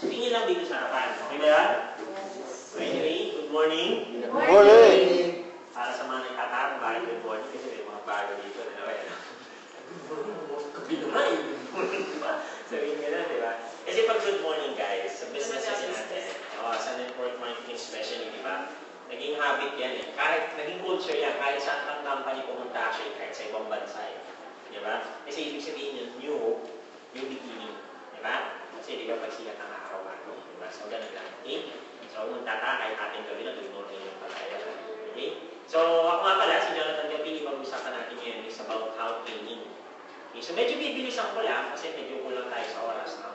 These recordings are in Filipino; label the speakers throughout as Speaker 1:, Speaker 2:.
Speaker 1: Tingin lang dito sa harapan. Okay ba yan? Anyway, good morning.
Speaker 2: Good morning!
Speaker 1: Para sa mga nagtatanong, bakit good morning? Kasi may mga bago dito. Ano ba yan? Good morning, kapi naman eh. Good morning, di ba? Sabihin nyo na, di ba? Kasi pag good morning guys, sa business kasi natin, sa network marketing especially, di ba? Naging habit yan eh. Kahit, naging culture yan, kahit saan ang company pumunta actually, kahit sa ibang bansa eh. Di ba? Kasi ibig sabihin yun, new beginning. Di ba? Kasi di ba pag sikat ang araw-araw, di ba? So, ganun lang. Okay? So, kung tataka, kahit ating gawin na, good morning yung palaya. Okay? So, ako nga pala, si Jonathan Gapili, pag-usapan natin ngayon is about how training. Okay? So, medyo bibilisan ko lang kasi medyo kulang tayo sa oras. No?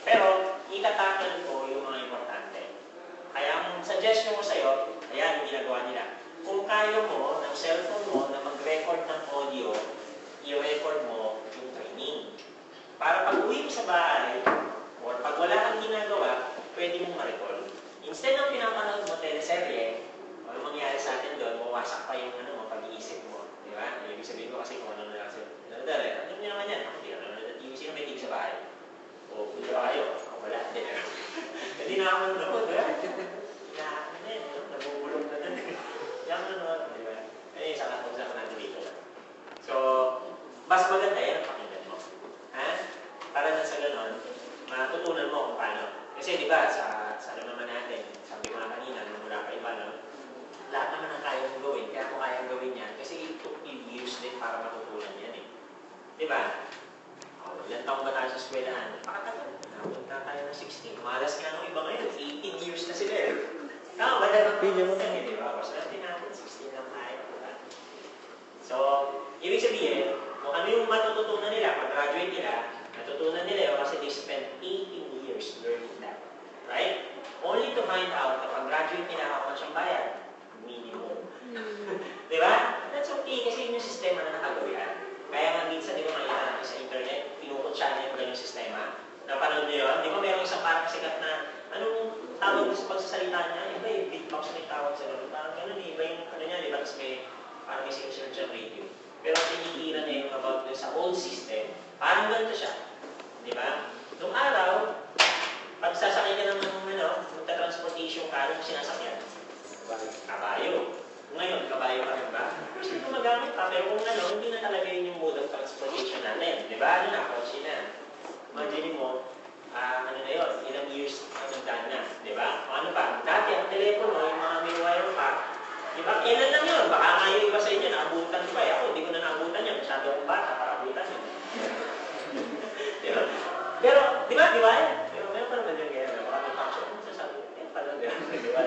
Speaker 1: Pero, itatakan ko yung mga importante. Kaya, ang suggestion ko sa'yo, ayan, yung ginagawa nila. Kung kaya mo, ng cellphone mo, na mag-record ng audio, i-record mo yung training. Para pag uwi mo sa bahay, or pag wala kang ginagawa, pwede mong ma-record. Instead ng pinapanood mo teleserye, ano mangyari sa atin doon, mawasak pa yung pag-iisip mo. Di ba? Ibig sabihin ko kasi kung ano na lang sila. Ano nyo naman yan? Ako hindi na nanonood ng TV. Sino may TV sa bahay? O, punta ba kayo? Ako wala. Hindi na ako nanonood. Nabubulong na doon. Hindi ako nanonood. Di ba? Eh, saka pag-usapan natin dito. So, mas maganda yan ang pakinggan mo. Ha? Para na sa ganon, matutunan mo kung paano. Kasi di ba, sa naman natin, sabi ko na kanina, nung mula pa iba, no? Lahat naman ang kaya mong gawin. Kaya kung kaya gawin yan, kasi it took you years din para matutunan yan eh. Di ba? Ilan taong ba tayo sa eskwelahan? Pakatagal. Napunta tayo ng 16. Malas nga ng iba ngayon, 18 years na sila eh. Tama ba? Pili mo na eh, di ba? Kasi natin natin, 16 lang tayo. Diba? So, ibig sabihin, kung ano yung matututunan nila, pag-graduate nila, natutunan nila yun kasi they spent 18 years learning that. Right? Only to find out na pag-graduate nila, how much ang bayad? Minimum. Di ba? That's okay kasi yun yung sistema na nakagawian. Kaya nga minsan, di ba makita natin sa internet, pinukutsa niya yung yung sistema. Napanood niyo yun? Di ba mayroong isang parang sikat na, anong tawag sa pagsasalita niya? Iba yung big box na yung tawag sa lalo. Parang gano'n eh. Iba yung ano niya, di ba? Tapos may, parang may sinusunod siya radio. Pero tinitira niya yung about sa old system, parang ganito siya. Di ba? Noong araw, pag sasakay ka ng transportation ka, anong sinasakyan? Kabayo. Ngayon, kabayo pa rin ba? Kasi gumagamit pa, pero kung hindi na talaga yun yung mode of transportation natin. Di ba? Ano na, kotse na. Imagine mo, ano na yun, ilang years matandaan na. Di ba? O ano pa? Dati, ang telepono, yung mga may wire pa, di ba? Kailan lang yun? Baka nga yung iba sa inyo, naabutan ko pa. Ako, hindi ko na naabutan yan. Masyado akong bata para abutan yun. Di ba? Pero, di ba? Di ba yan? Pero meron pa naman yung kaya. Baka may paksyo. Ano sasabi? Eh, pala, di ba?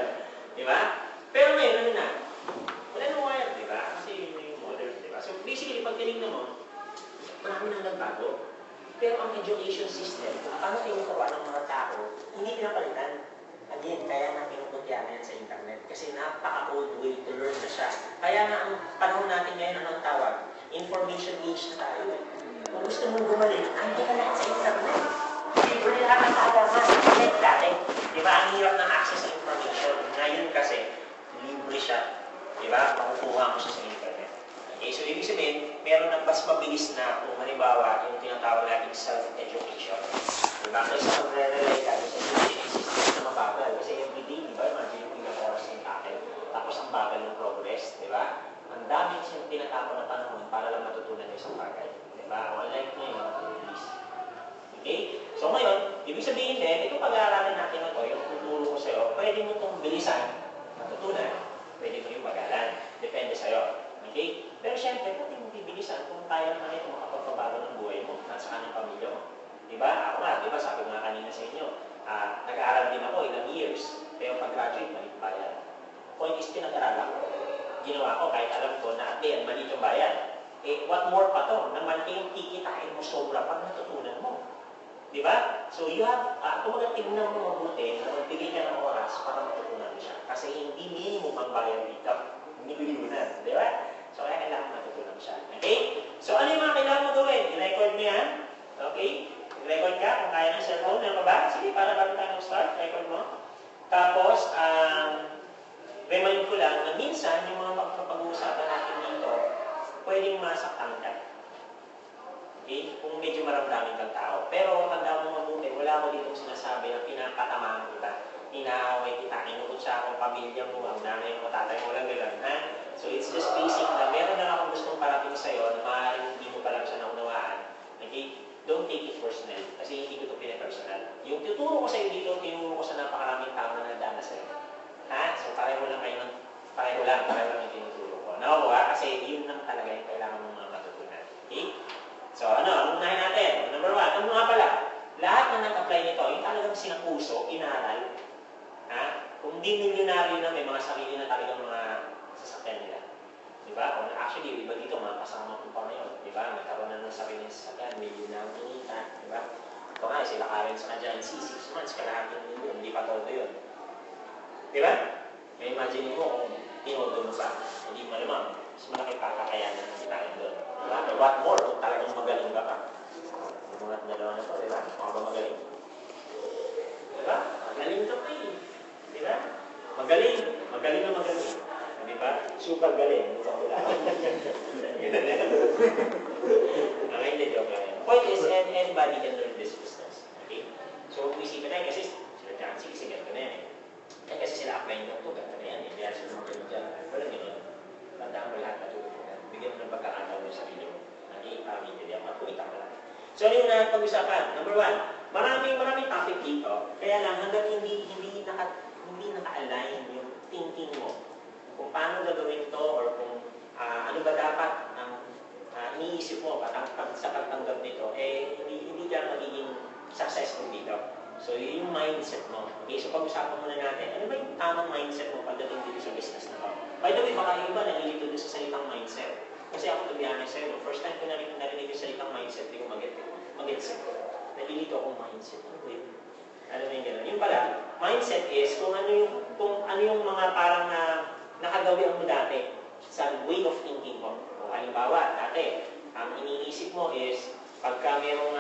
Speaker 1: Di ba? Pero ngayon, ano na? Wala nang wire, di ba? Kasi yun yung modern, di ba? So, basically, pag tinignan mo, marami nang nagbago. Pero ang education system, paano tinuturuan ng mga tao, hindi pinapalitan. Again, kaya nga pinuputya na yan sa internet. Kasi napaka-old way to learn na siya. Kaya nga ang panahon natin ngayon, anong tawag? Information age na tayo eh. Kung gusto mong gumaling, hindi ka na sa internet. Libre lahat ang tao nga. Internet dati. Di ba? Ang hirap ng access sa information. Ngayon kasi, libre siya. Di ba? Makukuha mo siya sa internet. Okay, so ibig sabihin, meron ng mas mabilis na kung halimbawa yung tinatawag natin self-education. Di ba? Kasi magre-relay ka sa education system na mabagal. Kasi everyday, di ba? Imagine yung ilang oras yung tackle. Tapos ang bagal ng progress, di ba? Ang dami siyang tinatapon na panahon para lang matutunan yung isang bagay. Di ba? Unlike ngayon, mabilis. Okay? So ngayon, ibig sabihin din, itong pag-aaralan natin na ito, yung tuturo ko sa'yo, pwede mo itong bilisan, matutunan. Pwede mo yung magalan. Depende sa'yo. Okay? Pero syempre, pwede mo bibilisan kung kaya naman ito makapagpabago ng buhay mo at sa kanang pamilya mo. Diba? Ako nga, diba? Sabi ko nga kanina sa inyo, nag-aaral din ako ilang years. Pero pag-graduate, mali pa yan. Point is, pinag-aralan ko. Ginawa ko kahit alam ko na at yan, mali yung bayan. Eh, what more pa to? Nang malaki yung kikitain mo sobra pag natutunan mo. Diba? So, you have, kumaga tingnan mo mabuti na magbigay ka ng oras para matutunan mo siya. Kasi hindi minimum ang bayan dito. Milyonan. Diba? So, kaya kailangan matutunan mo siya. Okay? So, ano yung mga kailangan mo gawin? I-record mo yan. Okay? I-record ka kung kaya ng cellphone. Ano ba? Sige, para bago tayo mag-start, record mo. Tapos, remind ko lang na minsan, yung mga pag-uusapan natin dito, pwedeng masaktan ka. Okay? Kung medyo maramdamin kang tao. Pero tanda mo mabuti, wala ko ditong sinasabi na pinapatamaan kita, inaaway kita, inuutsa akong pamilya mo, ang nanay mo, tatay mo, walang gano'n, ha? So it's just basic na meron na akong gustong parating sa'yo na maaaring hindi mo pa lang siya naunawaan. Okay? Don't take it personal, kasi hindi ko ito pinapersonal. Yung tuturo ko sa'yo dito, tinuro ko sa napakaraming tao na nandana sa'yo. Ha? So pareho lang yung tinuturo ko. No, ha? Kasi yun lang talaga yung kailangan mong mga matutunan. Okay? So ano, unahin natin. Number 1, ano nga pala? Lahat na nag-apply nito, yung talagang sinapuso, inaral, ha? Kung di milyonaryo na, may mga sarili na talagang mga sasakyan nila. Diba? O actually, iba dito, mga kasama ko pa ngayon. Diba? Nagkaroon na ng sarili ng sasakyan, milyonaryo nita. Diba? Ito nga, sila Karen sa Kadyan, 6 months, kalahating milyon, hindi pa todo yun. Diba? May imagine mo kung tinodo mo pa, hindi malamang, mas malaki pa kakayanan ng kinain doon. Diba? But what more kung talagang magaling ka pa? Yung mga dalawa na to, diba? Mga ba magaling? Diba? Magaling ka pa eh. Diba? Magaling. Magaling na magaling. Diba? Super galing. Ito ko lang. Okay, hindi joke lang yan. Point is, anybody can learn this business. Okay? So, kung isipin na kasi sila Jancy, kasi ganito na yan eh. Kasi sila apply nyo ito, ganito na yan eh. Kaya sila magaling dyan. Walang ganyan. Tandaan mo lahat na tulog mo. Bigyan mo ng pagkakataon yung sarili mo. Okay? Para hindi ako matuwita mo lang. So, ano yung pag-usapan? Number 1, maraming topic dito. Kaya lang, hanggang hindi naka-align yung thinking mo kung paano gagawin ito or kung ano ba dapat ang iniisip mo sa pagtanggap nito, eh hindi ka magiging successful dito. So, yun yung mindset mo. Okay, so pag-usapan muna natin, ano ba yung tamang mindset mo pagdating dito sa business na to? By the way, baka yung iba nalilito doon sa salitang mindset. Kasi ako, to be honest sa'yo, first time ko narinig yung salitang mindset, hindi ko mag-gets ko. Nalilito akong mindset. Ano ba yun? Ano na yung gano'n? Yung pala, mindset is kung ano yung mga parang nakagawian mo dati sa way of thinking mo. O halimbawa, dati, ang iniisip mo is, pagka mayroong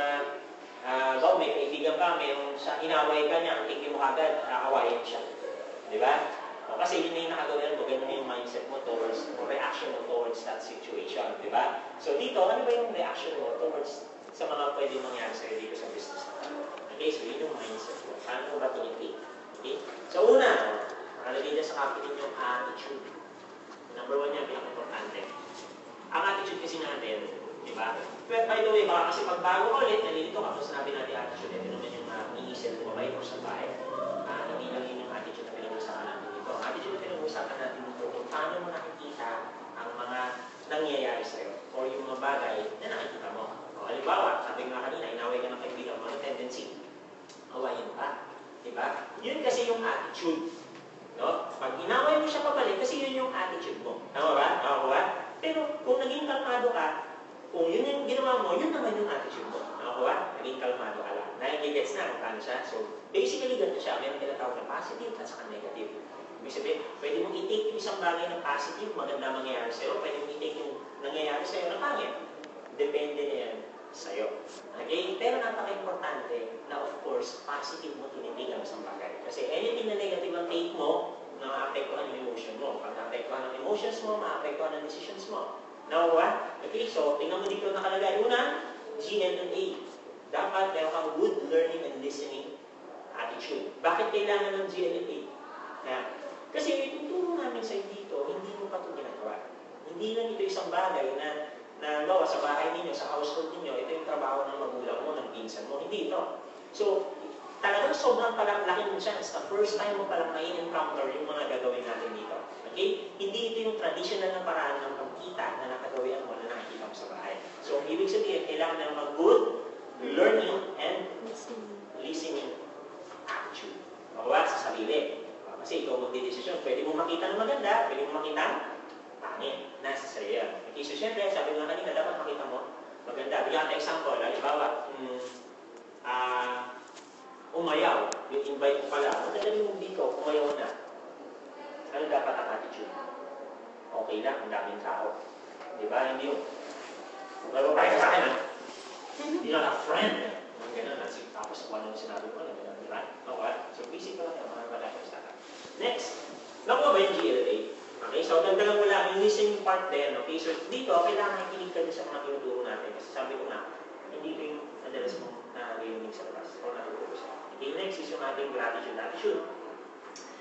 Speaker 1: may kaibigan ka, mayroong sa inaway ka niya, ang thinking mo agad, awayin siya. Di ba? O, kasi yun na yung nakagawian mo, ganun yung mindset mo towards, o reaction mo towards that situation. Di ba? So dito, ano ba yung reaction mo towards sa mga pwedeng mangyari sa'yo dito sa business na? Okay, so yun yung mindset mo. Paano mo ba tinitake? Okay? So una, nakalagay dyan sa copy din yung attitude. Number 1 yan, pinaka-importante. Ang attitude kasi natin, di ba? But by the way, baka kasi pagbago ka ulit, nalilito ka kung sinabi natin attitude, ito naman yung iisip mo ba or sa bahay. Hindi lang yun yung attitude na pinag-usapan natin dito. Ang attitude na pinag-usapan natin dito, kung paano mo nakikita ang mga nangyayari sa'yo o yung mga bagay na nakikita mo. O, halimbawa, sabi nga kanina, inaway ka ng kaibigan mo, ano tendency? Awayin ka. Diba? Yun kasi yung attitude. No? Pag inaway mo siya pabalik, kasi yun yung attitude mo. Tama ba? Tama ba? Pero kung naging kalmado ka, kung yun yung ginawa mo, yun naman yung attitude mo. Tama ba? Naging kalmado ka lang. Nagigets na kung paano siya. So, basically, ganito siya. Meron tinatawag na positive at saka negative. Ibig sabihin, pwede mong i-take yung isang bagay ng positive, maganda mangyayari sa'yo. Pwede mong i-take yung nangyayari sa'yo na pangit. Depende na yan sa'yo. Okay? Pero napaka-importante na of course, positive mo tinitig ang isang bagay. Kasi anything na negative ang take mo, na-apektuhan yung emotion mo. Pag na-apektuhan ng emotions mo, ma-apektuhan ng decisions mo. Now what? Okay, so tingnan mo dito nakalagay. Una, G and A. Dapat meron kang good learning and listening attitude. Bakit kailangan ng G and A? Kasi ituturo namin sa'yo dito, hindi mo pa ito ginagawa. Hindi lang ito isang bagay na bawa sa bahay ninyo, sa household ninyo, ito yung trabaho ng magulang mo, ng pinsan mo. Hindi ito. So, talagang sobrang laki mo chance. The first time mo palang may encounter yung mga gagawin natin dito. Okay? Hindi ito yung traditional na paraan ng pagkita na nakagawian mo na nakikita mo sa bahay. So, ibig sabihin, kailangan ng mga good learning and listening attitude. Makuha sa sarili. Kasi ikaw magdidesisyon. Pwede mo makita ng maganda, pwede mo makita pangit. Nasa sa'yo yan. Okay, so syempre, sabi nga kanina, dapat makita mo maganda. Bigyan ka example, halimbawa, umayaw, yung invite mo pala, magdadali mo dito, umayaw na. Ano dapat ang attitude? Okay lang, ang daming tao. Di ba? Hindi yung, pero tayo ka sa akin, hindi lang na friend. Mga ganun, tapos kung ano sinabi ko, di ba? Okay? So, basic ko lang yung mga balakos na. Next, nakuha ba yung GLA? Okay, so dagdagan mo lang yung listening part din. Okay, so dito, kailangan ikinig ka sa mga tinuturo natin. Kasi sabi ko nga, Hindi ito yung madalas mong narinig sa labas o natutuwa siya. Okay, next is yung ating gratitude attitude.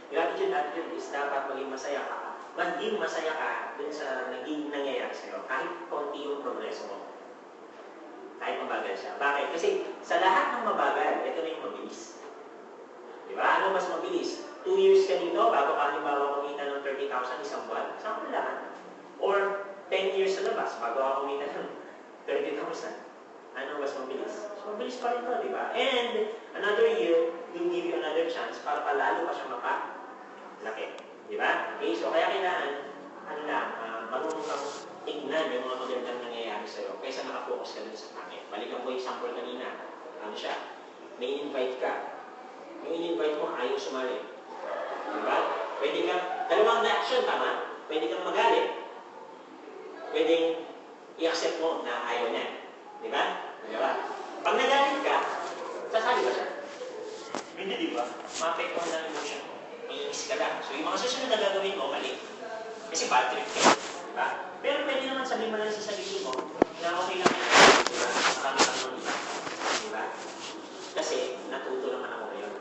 Speaker 1: Gratitude attitude is dapat maging masaya ka. Maging masaya ka dun sa naging nangyayari sa'yo. Kahit konti yung progreso mo. Kahit mabagal siya. Bakit? Kasi sa lahat ng mabagal, ito na yung mabilis. Diba? Ano mas mabilis? 2 years ka dito, bago ka halimbawa kumita ng 30,000 isang buwan, saan ka lahat? Or 10 years sa labas, bago ka kumita ng 30,000. Ano mas mabilis? So, mabilis pa rin ito, di ba? And another year will give you another chance para palalo pa siya makalaki. Di ba? Okay, so kaya kailangan, marunong kang tignan yung mga magandang nangyayari sa'yo kaysa nakafocus ka dun sa pangit. Balikan ko yung example kanina. Ano siya? May invite ka. Yung in-invite mo, ayaw sumali. Di ba? Pwede kang, dalawang reaction, tama? Pwede kang magalit. Pwedeng i-accept mo na ayaw niya. Di ba? Diba? Pag nagalit ka, sasali ba siya? Hindi, di ba? Ma-apektuhan ng emotion mo. Iinis ka lang. So, yung mga susunod na gagawin mo, mali. Kasi bad trip ka. Diba? Pero pwede naman sabihin mo lang sa sarili mo na okay lang yun. Diba? Marami kang nunita. Diba? Kasi natuto naman ako ngayon.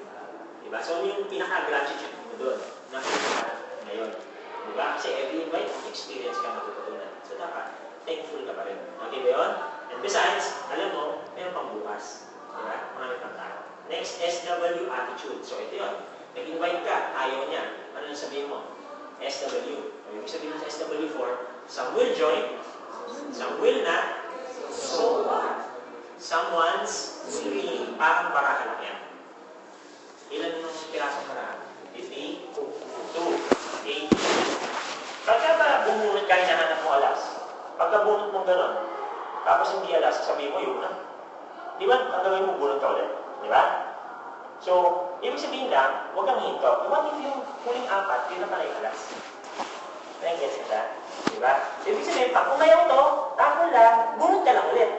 Speaker 1: Diba? So, yung pinaka-gratitude mo doon, natuto ka ngayon. Diba? Kasi every invite, experience ka matututunan. So, dapat, thankful ka pa rin. Okay ba yun? And besides, alam mo, mayroon pang bukas. Diba? Marami pang tao. Next, SW attitude. So, ito yun. Nag-invite ka, ayaw niya. Ano yung sabihin mo? SW. O, yung sabihin sa SW4, some will join, some will not, so what? Someone's willing. Parang barahan lang yan. Ilan yung pirasong barahan? 50? 2. 8. Pagka ba bumunod ka, hinahanap mo alas? Pagka bunot mo gano'n, tapos hindi alas, sabihin mo, yun na. Di ba? Ang gawin mo, bunot ka ulit. Di ba? So, ibig sabihin lang, huwag kang hinto. What if yung huling 4, yun na pala yung alas? Nag-gets ka? Di ba? Ibig sabihin, pag umayaw to, tapos lang, bunot ka lang ulit.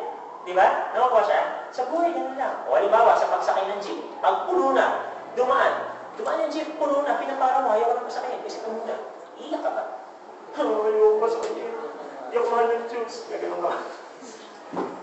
Speaker 1: Di ba? Nakuha siya? Sa buhay, ganun lang. O halimbawa, sa pagsakay ng jeep, pag puno na, dumaan yung jeep, puno na, pinapara mo, ayaw ka na masakay, kasi puno na. Iiyak ka ba? Ayaw ka sa kanya. Iyak mahal yung juice. Gagano'n ka.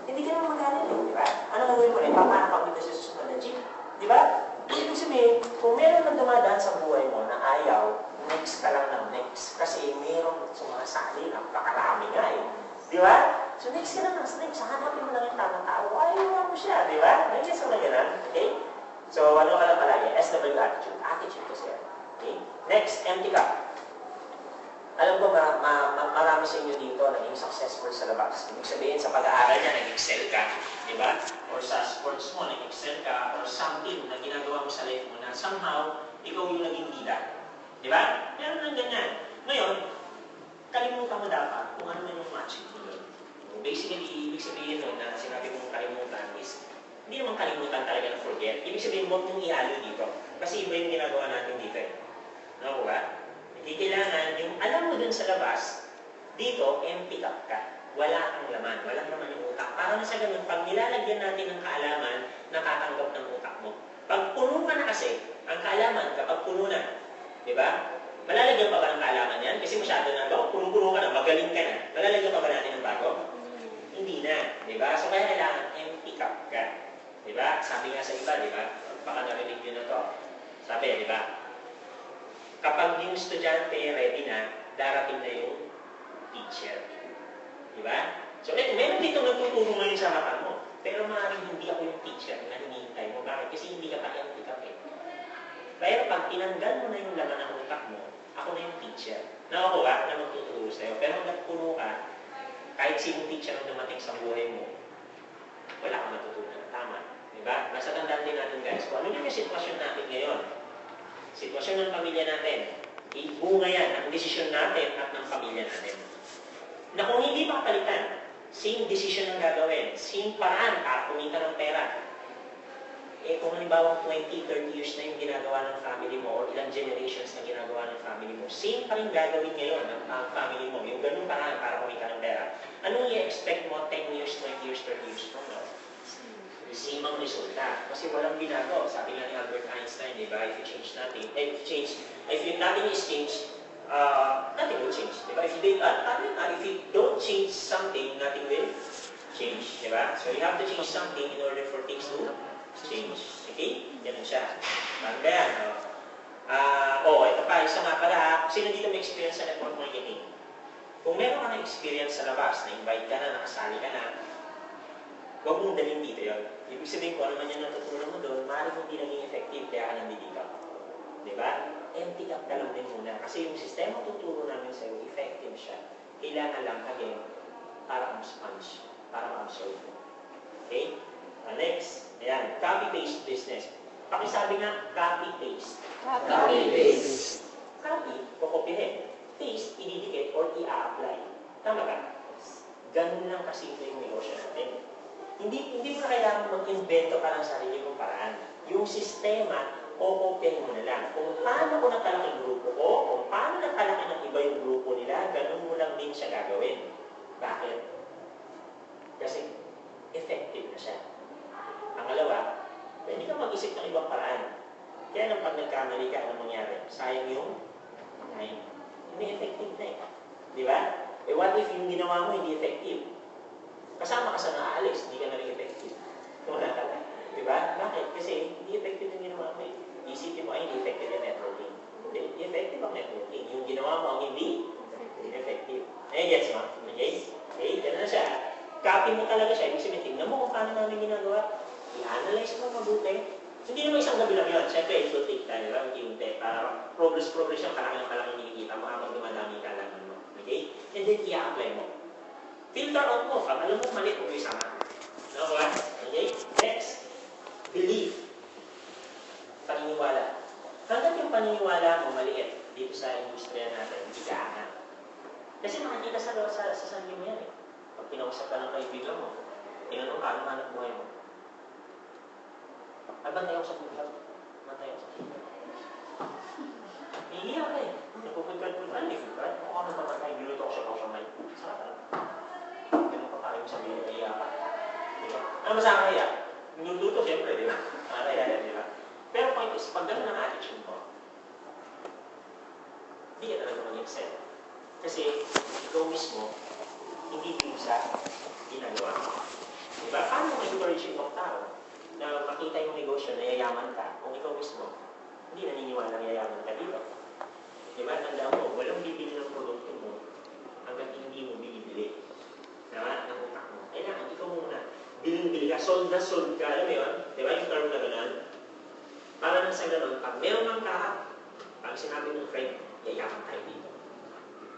Speaker 1: Hindi ka naman magalit, di ba? Ano gagawin mo rin? Papanak ka ulit sa susunod na jeep. Di ba? Ibig sabihin, kung meron nang dumadaan sa buhay mo na ayaw, next ka lang ng next. Kasi meron sumasali, napakarami nga eh. Di ba? So next ka lang ng next. Hanapin mo lang yung tamang tao. Ayaw mo siya, di ba? Nandiyan sa mga ganun. Okay? So ano ka lang palagi? SW attitude. Attitude kasi yan. Okay? Next, empty cup. Alam ko, marami sa inyo dito naging successful sa labas. Ibig sabihin, sa pag-aaral niya, nag-excel ka. Di ba? Or sa sports mo, nag-excel ka. Or something na ginagawa mo sa life mo na somehow, ikaw yung naging bida. Di ba? Meron lang ganyan. Ngayon, kalimutan mo dapat kung ano man yung matching mo doon. Basically, ibig sabihin nun na sinabi mong kalimutan is, hindi naman kalimutan talaga na forget. Ibig sabihin, huwag mong ihalo dito. Kasi iba yung ginagawa natin dito eh. No ba? Hindi kailangan, yung alam mo dun sa labas, dito, empty cup ka. Wala kang laman. Walang laman yung utak. Para na sa ganun, pag nilalagyan natin ng kaalaman, nakatanggap ng utak mo. Pag puno ka na kasi, ang kaalaman, kapag puno na, di ba? Malalagyan pa ba ng kaalaman yan? Kasi masyado na, puno-puno ka na, magaling ka na. Malalagyan pa ba natin ng bago? Hindi na. Di ba? So kaya kailangan empty cup ka. Di ba? Sabi nga sa iba, di ba? Baka narinig nyo na to. Sabi, di ba? Kapag yung estudyante ready na, darating na yung teacher. Di ba? So, meron dito nagtuturo ngayon sa harapan mo. Pero maaaring hindi ako yung teacher na hinihintay mo. Bakit? Kasi hindi ka pa empty cup eh. Pero pag tinanggal mo na yung laman ng utak mo, ako na yung teacher. Nakakuha na magtuturo sa'yo. Pero hanggang puno ka, kahit sinong teacher ang dumating sa buhay mo, wala kang matutunan. Tama. Di ba? Nasa tandaan din natin guys, kung ano yung sitwasyon natin ngayon, sitwasyon ng pamilya natin, ibunga yan ang desisyon natin at ng pamilya natin. Na kung hindi papalitan, same decision ang gagawin, same paraan para kumita ng pera. Eh kung halimbawa 20, 30 years na yung ginagawa ng family mo, o ilang generations na ginagawa ng family mo, same pa rin gagawin ngayon ng family mo, yung ganun paraan para kumita ng pera. Anong i-expect mo 10 years, 20 years, 30 years from now? Same ang resulta. Kasi walang binago. Sabi nga ni Albert Einstein, di ba? If you change nothing, if nothing is changed, nothing will change. Di ba? If you don't change something, nothing will change, di ba? So you have to change something in order for things to change. Okay? Ganun siya. Parang ganyan. Ito pa, isa nga pala ha. Sino dito may experience sa network marketing? Kung meron ka na experience sa labas, na-invite ka na, nakasali ka na, huwag mong dalhin dito yun. Ibig sabihin ko, ano man yung natutunan mo doon, maaaring hindi naging effective, kaya ka nandito. Di ba? Empty cup ka lang din muna. Kasi yung sistema tuturo namin sa'yo, effective siya. Kailangan lang, again, para kang sponge, para ma-absorb mo. Okay? Next, ayan, copy-paste business. Pakisabi nga, copy-paste.
Speaker 2: Copy-paste.
Speaker 1: Copy, kukopihin. Paste, ididikit or i-apply. Tama ka? Ganun lang kasi ito yung negosyo natin. Hindi mo na kailangan mag-invento ka ng sarili mong paraan. Yung sistema, kukopihin mo na lang. Kung paano ko nagkalaki yung grupo ko, kung paano nagkalaki ng iba yung grupo nila, ganun mo lang din siya gagawin. Bakit? Kasi effective na siya. Pangalawa, pwede ka mag-isip ng ibang paraan. Kaya nang pag nagkamali ka, anong mangyari? Sayang yung time. Hindi effective na eh. Di ba? What if yung ginawa mo hindi effective? Kasama ka sa naaalis, hindi ka na rin effective. Wala ka na. Di ba? Bakit? Kasi hindi effective yung ginawa mo eh. Isipin mo ay hindi effective yung networking. Hindi effective ang networking. Yung ginawa mo ang hindi effective. Gets mo? Okay? Okay? Ganun na siya. Copy mo talaga siya. Ibig sabihin, tingnan mo kung paano namin ginagawa. I-analyze mo mabuti. Hindi naman isang gabi lang yun. Siyempre, it will take time. Unti-unti. Para progress yung kalaki nakikita mo habang dumadami ka lang. Okay? And then, i-apply mo. Filter out mo. Pag alam mo mali, huwag yung sama. Okay? Next. Belief. Paniniwala. Hanggang yung paniniwala mo maliit dito sa industriya natin, hindi ka aangat. Kasi nakikita sa sarili mo yan eh. Pag pinausap ka ng kaibigan mo, tinanong ka, anong hanap buhay mo? Bantay ako sa buhay. Bantay ako sa buhay. Iiyak ka eh. Napupagkad-pagkad eh. Kung ano ba bantay, giluto ko siya kausamay. Sarap ka. Ganun pa tayo sabihin, iiyak ka. Diba? Ano ba sa akin iiyak? Niluluto siyempre, di ba? Kaya, di ba? Pero point is, pag gano'n ang attitude mo, hindi ka talaga mag-excel. Kasi, ikaw mismo, hindi din sa ginagawa mo. Diba? Paano mo encourage yung tao na makita yung negosyo na yayaman ka kung ikaw mismo hindi naniniwala na yayaman ka dito? Diba? Tandaan mo, walang bibili ng produkto mo hanggang hindi mo binibili. Diba? Ng utak mo. Kailangan, ikaw muna. Biling-bili ka, sold na sold ka. Alam mo yun? Diba? Yung term na gano'n. Para nang sa gano'n, pag meron ng kahap, pag sinabi ng friend, yayaman tayo dito.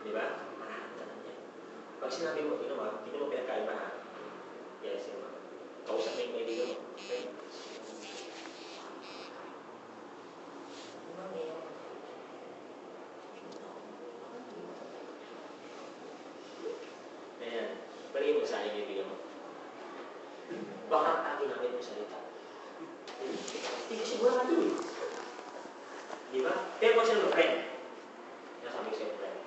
Speaker 1: Diba? Mahanap yan. Pag sinabi mo, hindi mo pinagkaiba ha? Yes, yun. Kausap mo yung kaibigan mo. Okay? Ayan. Balik mo sa akin yung kaibigan mo. Baka ang ginamit mo salita. Hindi kasi wala natin eh. Di ba? Pero kung sino mo, friend. Nasabi ko sa'yo, friend.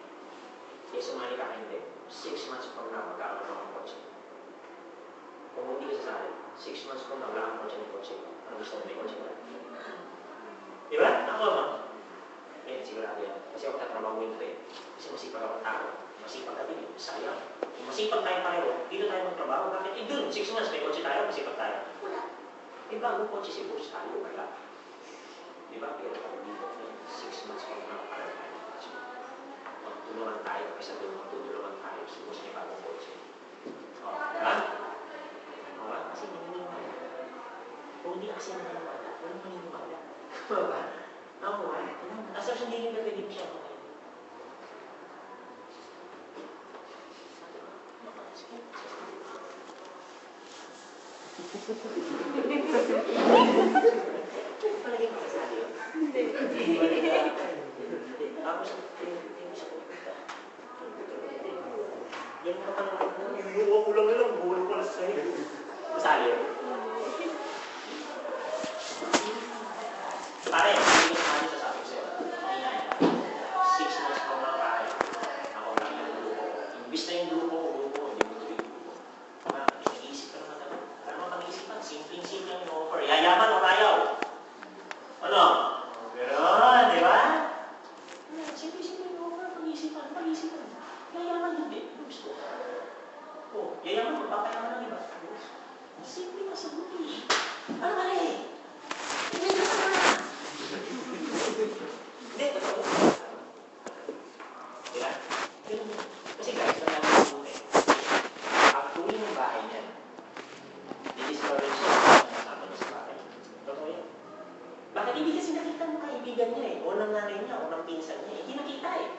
Speaker 1: Kaya sumali ka hindi. 6 months from now, magkakaroon ako ng kotse. Kung hindi ka sasali, 6 months from now, wala kang kotse ng kotse. Ano gusto mo may kotse mo? Di ba? Ako ba? Eh, sigurado yan. Kasi ako tatrabahuin ko eh. Kasi masipag ako tao. Masipag ka din. Sayang. Kung masipag tayo pareho, dito tayo magtrabaho. Bakit? Eh, dun, 6 months may kotse tayo, masipag tayo. Wala. Eh, bagong kotse si boss tayo, wala. Di ba? Pero ako dito, 6 months from now, pareho tayo. Magtulungan tayo, kasi doon magtutulungan tayo si boss niya bagong kotse. O, diba? O, kasi naniniwala. Kung hindi kasi naniniwala, walang maniniwala. Diba? Ako, asa siya hindi nyo pwede mo siya ako ngayon. Palagi mo kasali yun? Hindi. Tapos, hindi mo siya pupunta. Yan ka pa naman. Buwa ko lang lang. Buwa ko lang sa'yo. Kasali yun? Pare, hindi ko sumali sa sabi ko sa'yo. 6 months from now, pare. Ako lang yung grupo. Imbis na yung grupo, hindi mo tuloy yung grupo. Nag-iisip ka naman talaga. Alam mo, pag-iisipan, simpleng-simple nakita ng kaibigan niya eh, o ng nanay niya, o ng pinsan niya, hindi nakita eh.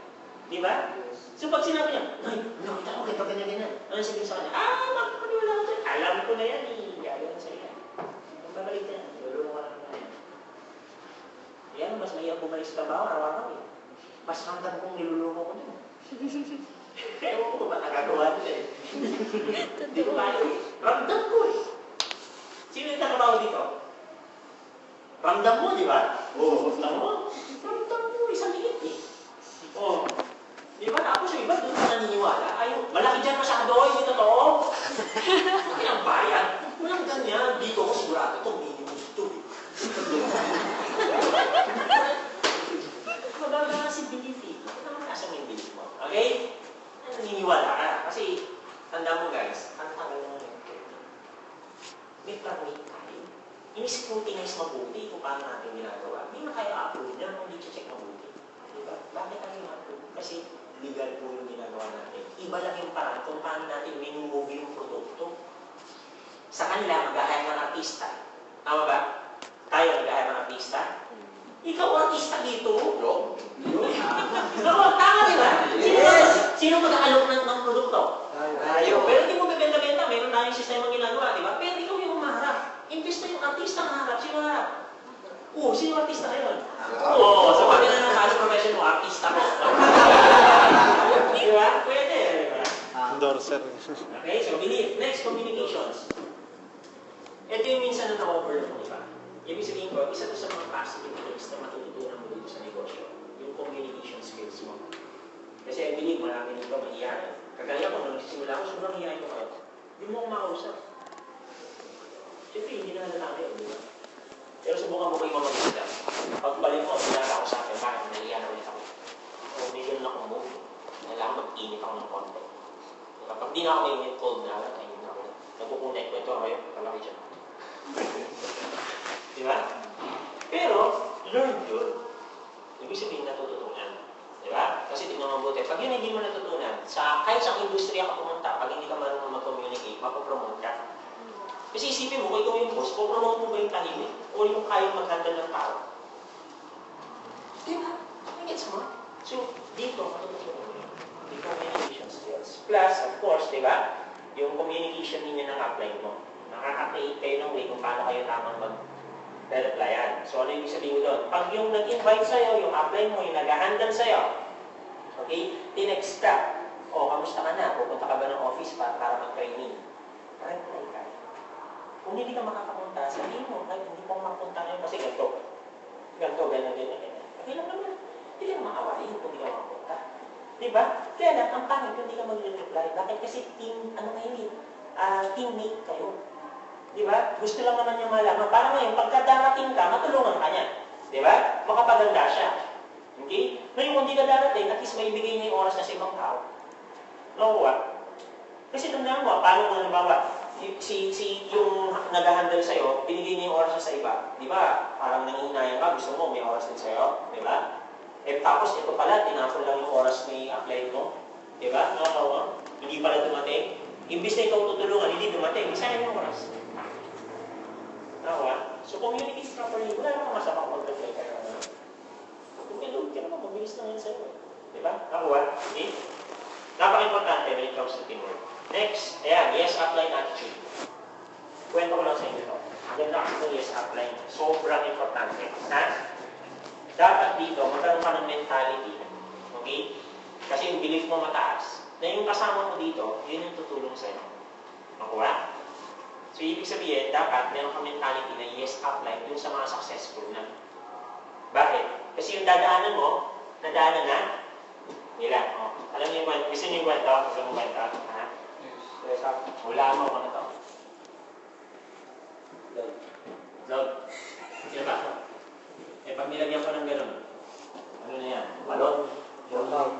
Speaker 1: Di ba? So pag sinabi niya, ay, nakita ko, ito, ganyan. Ano sabihin sa kanya? Magpapaniwala ko sa'yo. Alam ko na yan eh. Gagawin sa'yo yan. Ang babalik na yan. Lulungo ka naman yan. Yan, mas mahirap bumalik sa trabaho, araw-araw eh. Mas ramdam kong nilulungo ko din. Ewan ko ba nagagawa nila eh. Hindi ko kaya eh. Ramdam ko eh. Sino yung trabaho dito? Ramdam mo, di ba? Oo, ramdam mo. Ramdam mo, isang liit eh. Oo. Di ba? Tapos yung iba doon na naniniwala. Ayaw, malaki dyan masyado, hindi totoo. Hindi ang bayan. Walang ganyan. Dito ko sigurado itong minimum ito. Magagawa si belief eh. Ito naman nasa may belief mo. Okay? Naniniwala ka. Kasi, tanda mo guys, ang tagal naman yung may permit tayo. Ini-scrutinize mabuti kung paano natin ginagawa. Hindi na kayo upload niya kung hindi check mabuti. Diba? Bakit tayo upload? Kasi legal po yung ginagawa natin. Iba lang yung parang kung paano natin minumove yung produkto. Sa kanila, mag-ahaya ng artista. Tama ba? Tayo mag-ahaya ng artista? Ikaw artista dito? No. Oo, tama diba? Sino mag-aalok ng produkto? Tayo. Pero hindi mo bebenta-benta. Meron tayong sistema ginagawa, diba? Pero ikaw yung umaharap. Imbes na yung artista maharap. Sino harap? Oo, sino yung artista ngayon? Oo, sa pagkina ng kaso profession mo, artista mo. Diba? Pwede. Diba?
Speaker 3: Endorser.
Speaker 1: Okay, so belief. Next, communications. Ito yung minsan na na-overlook mo, diba? Ibig sabihin ko, isa to sa mga positive things na matututunan mo dito sa negosyo. Yung communication skills mo. Kasi I believe, marami nito mahihayin. Kagaya ko, nung nagsisimula ako, sobrang hihayin ko kayo. Hindi mo akong makausap. Siyempre, hindi na nalalaki yun, diba? Pero subukan mo ko yung mga maganda. Pagbalik mo, sinala ako sa akin, bakit nahihiyan ulit ako? O may ganun akong move. Kailangan mag-init ako ng konti. Kapag di na ako mainit, cold na lang, ayun na ako. Nagkukunek ko ito, kayo, kalaki dyan. Diba? Pero, learn yun. Ibig sabihin natututunan. Diba? Kasi tingnan mabuti. Pag yun hindi mo natutunan, kahit sa industriya ka pumunta, pag hindi ka marunong mag-communicate, mapapromote ka. Kasi isipin mo, kung ikaw yung boss, promote mo ba yung tahimik? O yung kayang mag-handle ng tao? Diba? Gets mo? So, dito, matututunan mo yun. Yung communication skills. Plus, of course, diba? Yung communication ninyo ng upline mo. Nakaka-create kayo ng way kung paano kayo tamang mag-replyan. So, ano yung sabihin ko doon? Pag yung nag-invite sa'yo, yung upline mo, yung nag-handle sa'yo, okay, tinext ka. O, kamusta ka na? Pupunta ka ba ng office para mag-training? Reply ka. Kung hindi ka makakapunta, sabihin mo, hindi ko makapunta ngayon kasi ganito. Ganito, ganyan. Okay lang naman. Hindi ka makawain kung hindi ka makapunta. Diba? Kaya lang, ang pangit kung hindi ka mag-reply. Bakit? Kasi teammate kayo. Diba? Gusto lang naman niya malaman. Para ngayon, pagka darating ka, matulungan ka niya. Diba? Makapaganda siya. Okay? Ngayon, kung hindi ka darating, at least may ibigay niya yung oras na sa ibang tao. Nakuha? Kasi tandaan mo, paano kung halimbawa, yung nag-handle sa'yo, binigay niya yung oras sa iba. Di ba? Parang nanghihinayan ka, gusto mo, may oras din sa'yo. Di ba? Eh tapos ito pala, tinapon lang yung oras may apply mo. Di ba? Nakakawa. Hindi pala dumating. Imbis na ikaw tutulungan, hindi dumating. Sayang yung oras. Nakakawa? So communicate properly. Wala naman masama kung mag-reply ka naman. Kung kailangan ka naman, mabilis lang yan sa'yo. Di ba? Nakakawa? Okay? Napaka-importante when it comes to teamwork. Next, ayan, yes upline attitude. Kwento ko lang sa inyo ito. Ganda kasi itong yes upline. Sobrang importante. Ha? Dapat dito, magkaroon ka ng mentality. Okay? Kasi yung belief mo mataas. Na yung kasama mo dito, yun yung tutulong sa'yo. Nakuha? So, ibig sabihin, dapat meron ka mentality na yes upline dun sa mga successful na. Bakit? Kasi yung dadaanan mo, nadaanan na nila. Oh. Alam niyo yung kwento? Gusto niyo yung kwento? Gusto niyo yung kwento? Ha? Wala mo ano to. Log. Sino ba? Eh, pag nilagyan ko ng gano'n, ano na yan? Balon? Ano na yan?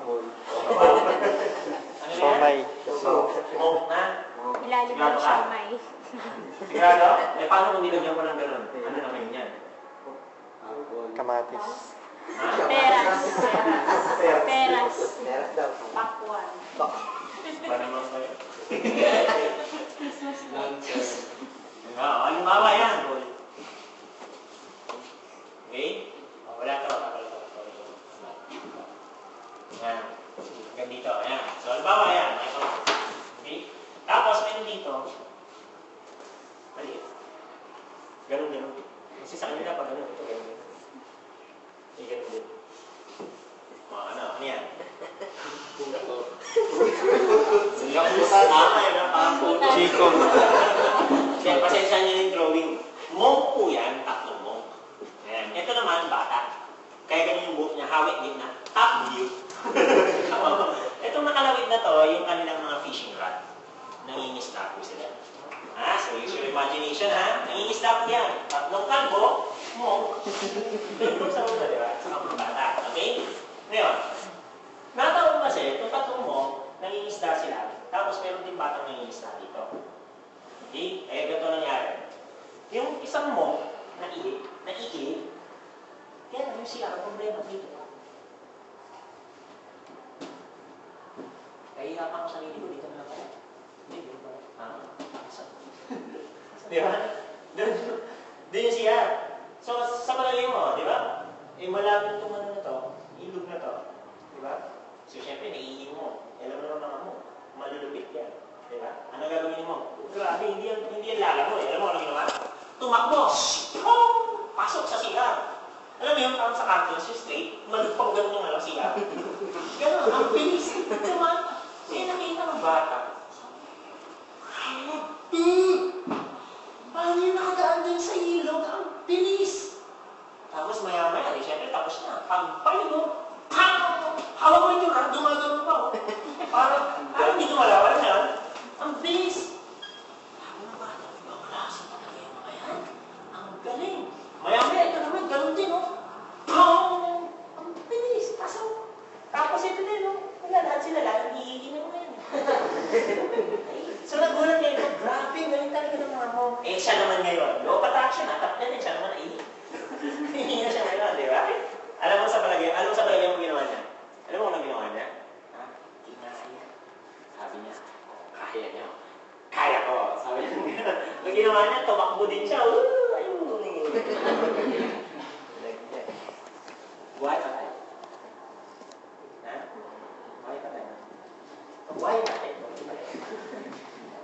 Speaker 3: Somay.
Speaker 1: Smoke na?
Speaker 4: Ilalim ng siomay.
Speaker 1: Sigurado? Eh, paano kung nilagyan ko ng gano'n? Ano naman yan?
Speaker 3: Kamatis.
Speaker 1: Ha?
Speaker 4: Peras. Peras.
Speaker 2: Meron daw.
Speaker 4: Pakwan.
Speaker 1: Ba naman kayo?
Speaker 4: Christmas lights.
Speaker 1: Halimbawa yan. Okay?
Speaker 2: Chico.
Speaker 1: Kaya pasensya niyo yung drawing. Monk po yan, tatlong monk. Ayan. Ito naman, bata. Kaya ganun yung buhok niya, hawit din na. Top view. Itong nakalawit na to, yung kanilang mga fishing rod. Nangingisda po sila. So use your imagination, ha? Nangingisda po yan. Tatlong kalbo, monk. Pero sa una, di ba? Sa mga bata. Okay? Ngayon, nataon kasi, itong tatlong monk, nangingisda sila. Tapos meron din batang nangingisda dito. Okay? Kaya ganito nangyari. Yung isang monk, naikli, kaya yung siya, ang problema dito. Kaya hirapan ko sarili ko dito na ako. Hindi, di ba? Di ba? Doon yung siya. So, sa palagay mo, di ba? Malapit itong ano na to, ilog na to. Di ba? So, syempre, naiihi mo. Alam mo naman mo, malulupit yan. Di ba? Ano gagawin mo? Grabe, hindi yan lala mo. Alam mo ano ginawa? Tumakbo! Pasok sa siya. Alam mo yung parang sa cartoons, yung straight, malupang ganun yung siya. Ganun, ang bilis. Diba? Kaya nakita ng bata. Paano yung nakadaan din sa ilog? Ang bilis! Tapos maya-maya, siyempre tapos na. Pagpalin mo, hawak mo yung harap, gumagano pa. Parang hindi gumalawan na. Ang bilis! Sabi ng bata, ibang klase pa talaga yung mga yan. Ang galing! Maya-maya, ito naman, ganun din, no? Ang bilis! Tapos ito din, no? Lahat sila lang, hihingi na mo yan. So nagulat kayo, grabe, galing talaga ng mga mo. Siya naman ngayon, low action, atap na rin, siya naman ay hihingi na siya ngayon, di ba? Alam mo sa palagay mo ginawa niya? Alam mo kung ginawa niya? Tingnan niya. Sabi niya, kaya niya. Kaya ko. Sabi niya, nung ginawa niya, tumakbo din siya. Ayun. Buhay pa tayo. Buhay pa tayo. Buhay natin.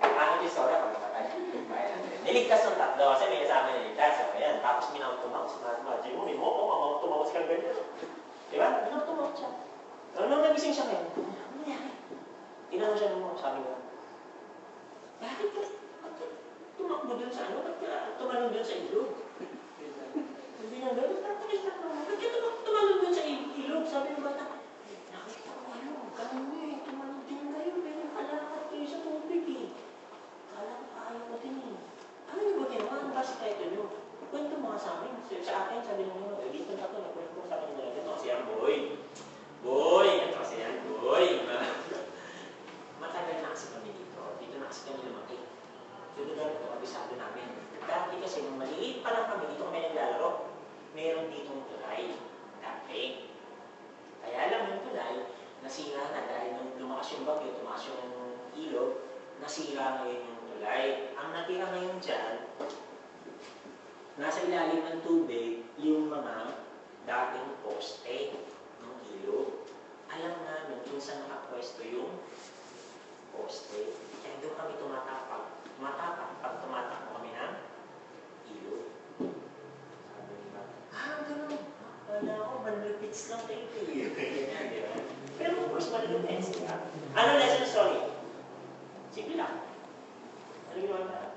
Speaker 1: Ano yung istorya pag namatay? Niligtas ng tatlo kasi may kasama niligtas. Ayan, tapos minautumang si Imagine mo, may tumawag si kang ganyan. Diba? Minautumang siya. Nung nagising siya ngayon, ano nangyari? Tinanong siya nung sabi niya, bakit tumakbo dun sa ano? Ba't tumalong dun sa ilog? Sabi niya, bakit tumalong dun sa ilog? Sabi niya, bata, nakita ko ano, kami, tumalong din kayo, pero kalakad kayo sa tubig eh. Kala ko ayaw mo din eh. Ano niyo ba ginawa? Ano ba sa kayo niyo? Kwento mga sa amin. Sa akin, sabi niyo, dito na ito, nagkwento ko sa akin nila. Ito kasi yan, boy. Boy! Ito kasi yan, boy. Matagal na kasi kami dito. Dito na kasi kami lumaki. Dito na ito, abisado namin. Dati kasi, nung maliit pa lang kami, dito kami naglalaro. Meron ditong tulay. Dati. Kaya alam yung tulay, nasira na dahil nung lumakas yung bagyo, tumakas yung ilog, nasira ngayon yung tulay. Ang natira ngayon dyan, nasa ilalim ng tubig, yung mga dating poste ng ilog. Alam namin kung saan nakapwesto yung poste. Kaya doon kami tumatapak. Pag tumatakbo kami ng ilog. Sabi niba, ganun. Wala ako, manlupits lang kayo. Pero of course, manlupits. Ano lesson story? Simple lang. Ano ginawa na?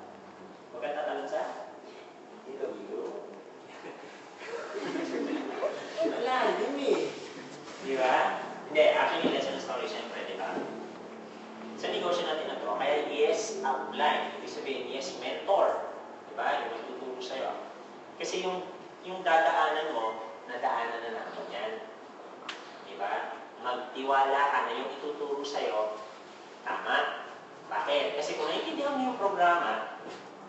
Speaker 1: Huwag kang tatalon sa ilog. Wala, yun eh. Di ba? Hindi, actually, lesson story siyempre, di ba? Sa negosyo natin na to, kaya yes, outline. Ibig sabihin, yes, mentor. Di ba? Yung magtuturo sa'yo. Kasi yung dadaanan mo, nadaanan na natin yan. Di ba? Magtiwala ka na yung ituturo sa'yo, tama. Bakit? Kasi kung naiintindihan mo yung programa,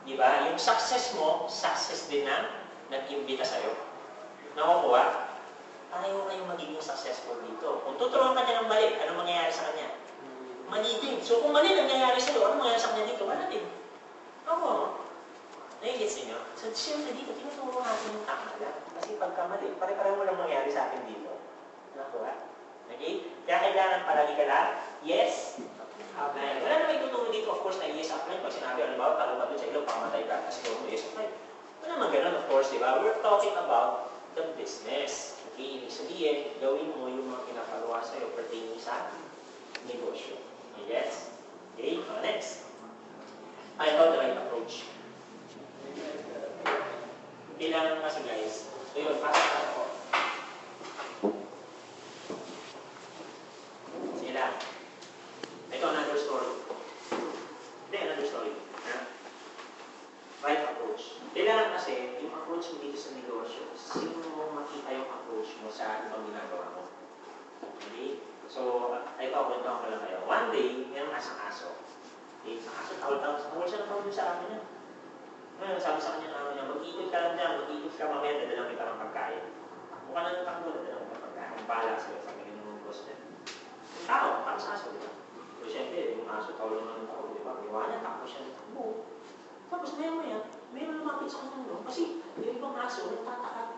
Speaker 1: di ba? Yung success mo, success din na nag-imbita sa'yo. Nakukuha? Pareho kayong magiging successful dito. Kung tuturuan ka niya ng mali, ano mangyayari sa kanya? Mali din. So kung mali nangyayari sa'yo, ano mangyayari sa kanya dito? Wala din. Oo. Nai-gets niyo? So siyempre dito, tinuturo natin yung tama lang. Kasi pagka mali, pare-pareho mo lang mangyayari sa akin dito. Nakuha? Okay? Kaya kailangan palagi ka lang, yes, outline. Wala naman ituturo dito, of course, na yes, outline. Pag sinabi, alam ba, talo ka dun sa ilog, pakamatay ka, kasi kung yes, outline. Wala naman ganun, of course, di ba? We're talking about the business. Okay? Ibig sabihin, gawin mo yung mga pinapagawa sa'yo pertaining sa negosyo. Okay, yes? Okay, next. Ay, ito, the right approach. Kailangan kasi guys, so yun, pasok ako. Sige lang. Ito, another story. Hindi, another story. Ha? Right approach. Kailangan kasi, yung approach mo dito sa negosyo, sino mo makita yung approach mo sa ibang ginagawa mo. Okay? So, ito, kwento ko lang kayo. One day, mayroong asang aso. Okay, isang aso, tawal siya ng tawal sa akin niya. Ngayon, sabi sa kanya ng amo niya, mag-ikot ka lang dyan, mag-ikot ka mamaya, dadalang kita ng pagkain. Kung ka na ng takbo, dadalang kita ng pagkain. Bahala sila, sabi nga ng boss niya. Yung tao, para sa aso, di ba? So, siyempre, yung aso, tawal naman ng tao, di ba? Iwa niya, takbo siya ng takbo. Tapos maya-maya, mayroon lumapit sa kanya no? Kasi yung ibang aso, nagtataka.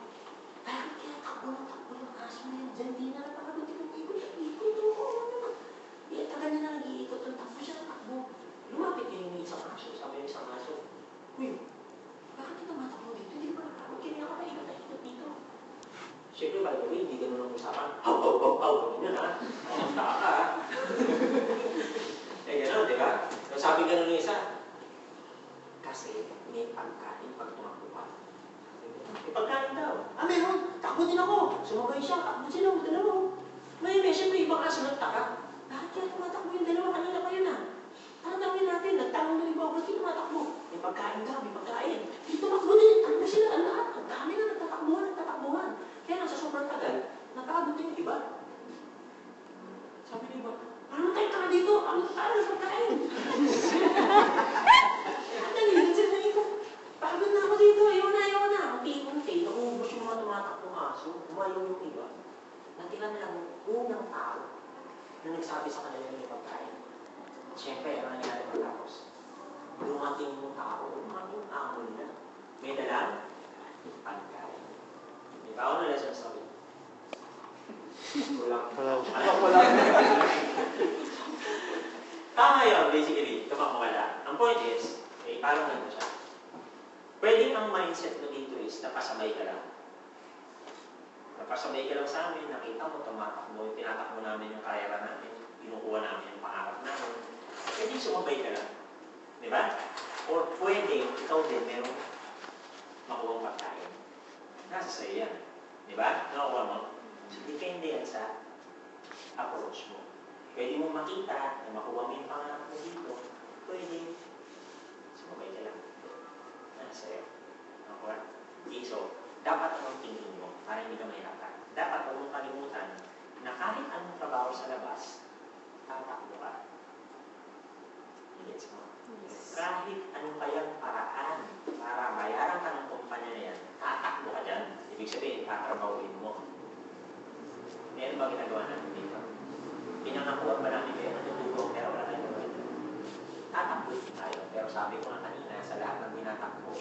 Speaker 1: Kaya takbo ng aso na yun. Diyan, di na napakabot yung ikot. Tagal niya na nag-iikot, takbo siya ng takbo. Lumapit yung isang aso, sabi yung isang aso, uy, bakit ito matakbo dito? Hindi ba nakakot? Kaya ako paikot dito. Siyempre, by the way, hindi ganun ang usapan. Haw! Ganyan ha? Taka ka ha? Eh, gano'n, di ba? So, sabi ganun yung isa, kasi may pagkain pag tumakbo ka. May pagkain daw. Meron. Takbo din ako. Sumabay siya. Takbo sila. Dalawa. May siyempre, ibang aso nagtaka. Bakit kaya tumatakbo yung dalawa? Kanina pa yun ha? Tanongin natin. Nagtanong na iba. Bakit tumatakbo? May pagkain daw. May pagkain. Di tumakbo din. Takbo sila. Ang lahat. Ang dami na nagtatakbuhan. Kaya nasa sobrang tagal, nakakabot yung iba. Sabi ng iba, paano tayo taka dito? Ano tayo pagkain? Pagod na ako dito, ayaw na. Unti-unti, naubos yung mga tumatakbong aso, umayaw yung iba. Natira na lang unang tao na nagsabi sa kanila yung pagkain. Siyempre, ano nangyari pagkatapos? Dumating yung tao, yung amon na. May dalang pagkain. May tao na lesson sabi. Walang. Tama yun, basically, kapag mawala. Ang point is, parang ganito siya. Pwede ang mindset mo dito is napasabay ka lang. Napasabay ka lang sa amin, nakita mo, tumatakbo, tinatakbo namin yung karera namin, pinukuha namin yung pangarap namin. Pwede sumabay ka lang. Di ba? Or pwede, ikaw din, merong makuha pagkain. Nasa sa'yo yan. Di ba? Nakuha mo? So, depende yan sa approach mo. Pwede mo makita na makuha mo yung pangarap mo dito. Pwede sumabay ka lang. Sa'yo. Okay? Okay, so, dapat anong tingin mo para hindi ka mahirapan. Dapat huwag mong kalimutan na kahit anong trabaho sa labas, tatakbo ka. Gets mo? Yes. Kahit anong kayang paraan para bayaran ka ng kumpanya na yan, tatakbo ka dyan. Ibig sabihin, tatrabahuin mo. Meron ba ginagawa natin dito? Pinangakuha ba namin kayo natutulong pero wala tayong gawin? Tatakbo tayo. Pero sabi ko nga kanina, sa lahat ng binatakbo,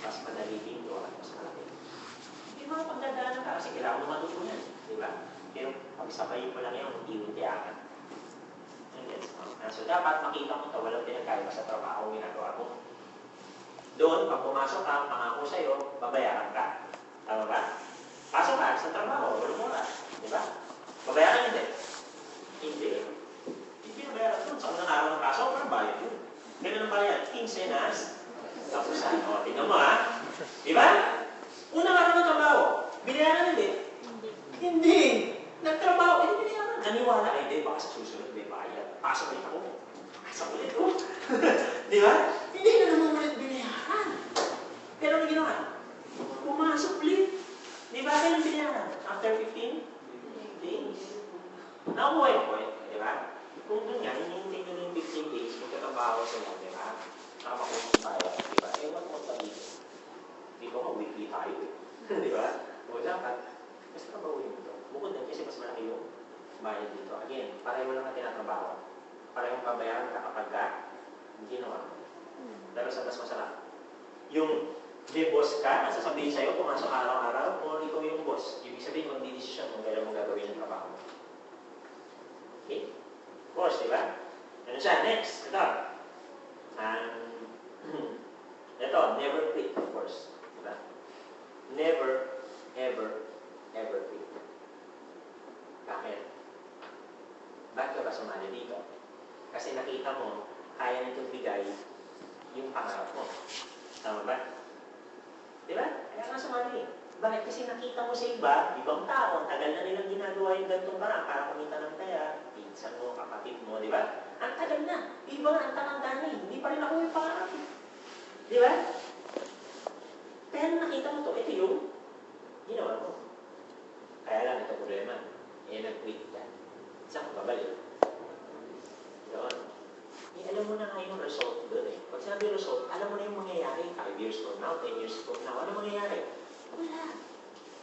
Speaker 1: mas madali dito at mas malaki. Hindi mga pagdadaanan ka kasi kailangan mo matutunan. Di ba? Pero pag-sabayin mo lang yung unti-unti akan. So dapat makita mo ito, walang pinagkaiba sa trabaho ang ginagawa mo. Doon, pag pumasok ka, pangako sa'yo, babayaran ka. Tama ba? Pasok ka sa trabaho, walang oras. Di ba? Babayaran hindi. Hindi. Hindi nabayaran doon. Sa unang araw ng kaso, parang bayad yun. Ganun ang bayad. Quincenas. Tapos ano, tingnan mo ha. Di ba? Unang araw ng trabaho, binayaran hindi. Hindi. Nagtrabaho, hindi binayaran. Naniwala, hindi. Baka sa susunod, may bayad. Pasok ulit ako. Pasok ulit ko. Di ba? Hindi na naman ulit binayaran. Pero ano ginawa? Pumasok ulit. Di ba? Kailan binayaran? After 15 days. Nakuha yung point. Di ba? Kung doon nga, hinihintay nyo yung 15 days, magkatrabaho sa mga, di ba? Nakapakunin tayo, di ba? Ewan mo sa dito. Dito ka, weekly tayo. Di ba? O dapat, mas trabawin mo ito. Bukod din kasi mas malaki yung bayad dito. Again, pareho lang na tinatrabaho. Parehong pabayaran ka kapag ka, ginawa mo. Pero sa mas masarap. Yung may boss ka, nasasabihin sa'yo, pumasok araw-araw, o ikaw yung boss. Ibig sabihin, magdidesisyon kung kailan mo gagawin yung trabaho. Okay? Of course, di ba? Ano siya? Next, ito. Ito, never quit, of course. Diba? Never, ever quit. Bakit? Bakit ka ba sumali dito? Kasi nakita mo, kaya nitong bigay yung pangarap mo. Tama ba? Di ba? Kaya nga sumali eh. Bakit? Kasi nakita mo sa iba, ibang tao, ang tagal na nilang ginagawa yung ganitong parang para kumita ng kaya, pinsan mo, kapatid mo, di ba? Ang tagal na. Iba nga, ang tatanda na eh. Hindi pa rin ako yung pangarap. Di ba? Pero nakita mo to, ito yung ginawa mo. Kaya lang, ito problema. Eh, nag-quit ka. Saan ka babalik? Yun. Eh, alam mo na nga yung result doon eh. Pag sinabi result, alam mo na yung mangyayari 5 years from now, 10 years from now. Ano mangyayari? Wala.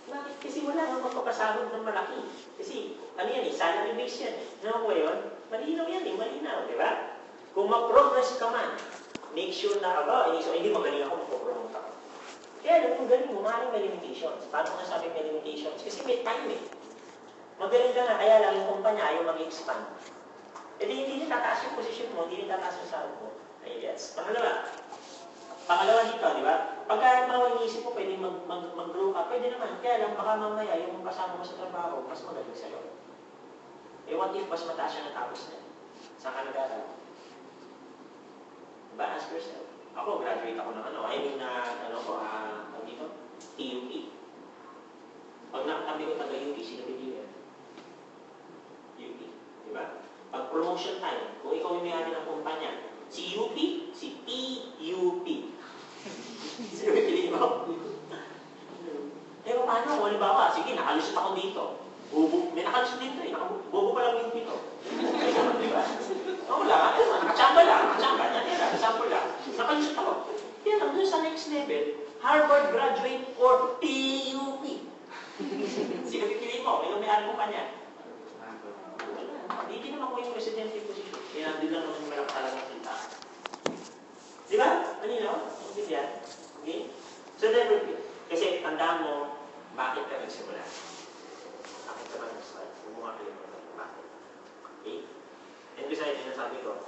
Speaker 1: Bakit? Kasi wala nang magpapasahod ng malaki. Kasi, ano yan eh, salary base yan eh. Ano ko yun? Malinaw yan eh, malinaw, di ba? Kung mag-progress ka man, make sure na, so, hindi magaling ako, mag-promote ako. Kaya alam mo, galing mo, maraming may limitations. Paano ko nasabi may limitations? Kasi may time eh. Magaling ka nga, kaya lang yung kumpanya ayaw mag-expand. E di hindi na tataas yung posisyon mo, hindi na tataas yung sahod mo. Ay, yes. Pangalawa dito, di ba? Pagka halimbawa iniisip mo, pwede mag-grow ka, pwede naman. Kaya lang, baka mamaya yung kasama mo sa trabaho, mas magaling sa'yo. Eh, what if mas mataas siya natapos na? Saan ka nag-aaral? Diba? Ask yourself. Ako, graduate ako ng ano. I mean na, dito? TUP. Pag nakatabi ko taga-UP, sino bibili yan? UP. Diba? Pag promotion time, kung ikaw yung may-ari ng kumpanya, si UP, si TUP. Sino pipiliin mo? Eh, paano? Kung halimbawa, sige, nakalusot ako dito. May nakalusot dito eh. Bobo pa lang yung dito. Diba? Wala. Nakachamba lang. Example lang. Nakalusot ako. Kaya lang, dun sa next level, Harvard graduate or TUP. Sino pipiliin mo? Ikaw may-ari kumpanya. Hindi naman ko yung presidente position. Kaya nandun lang naman yung malaki talagang kita. Di ba? Manino? Hindi yan. Okay? So, never be. Kasi tandaan mo, bakit ka nagsimula? Bakit ka ba nag-start? Bumuha kayo mo. Bakit? Okay? And besides, yun ang sabi ko,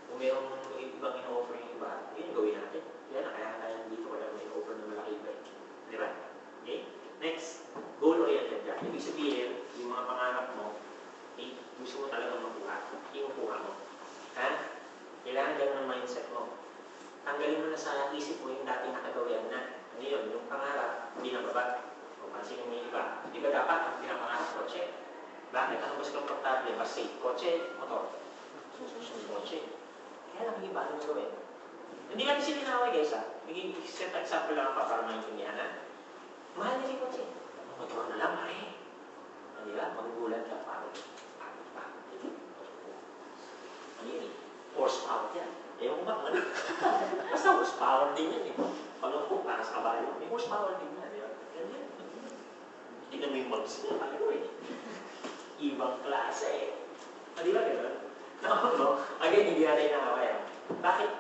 Speaker 1: kung mayroong ibang in-offer yung iba, yun yung gawin natin. Yan na, kaya tayo dito wala may in-offer na malaki iba. Di ba? Okay? Next, goal-oriented ka. Ibig sabihin, yung mga pangarap mo, gusto mo talaga makuha. Inukuha mo. Ha? Kailangan ganun ang mindset mo. Tanggalin mo na sa isip mo yung dating nakagawian na. Ano yun? Yung pangarap, hindi na baba. O pansin yung may iba. Di ba dapat ang pinapangarap kotse? Bakit? Ano gusto kong portable? Bus safe. Kotse, motor. Kotse. Kaya lang yung iba, ano gawin? Hindi natin sila naway guys ha. Set example lang pa para maintindihan ha. Mahal niya yung kotse. Motor na lang, pare. Hindi ba? Magugulat ka, pare. Ano yun eh? Horsepower yan. Ewan ba? Ano? Basta horsepower din yan eh. Pag po, para sa kabayo, may horsepower din yan. Ganyan. Tignan mo yung mags niya. Ano eh? Ibang klase eh. Di ba gano'n? No? Again, hindi natin nakawaya. Bakit?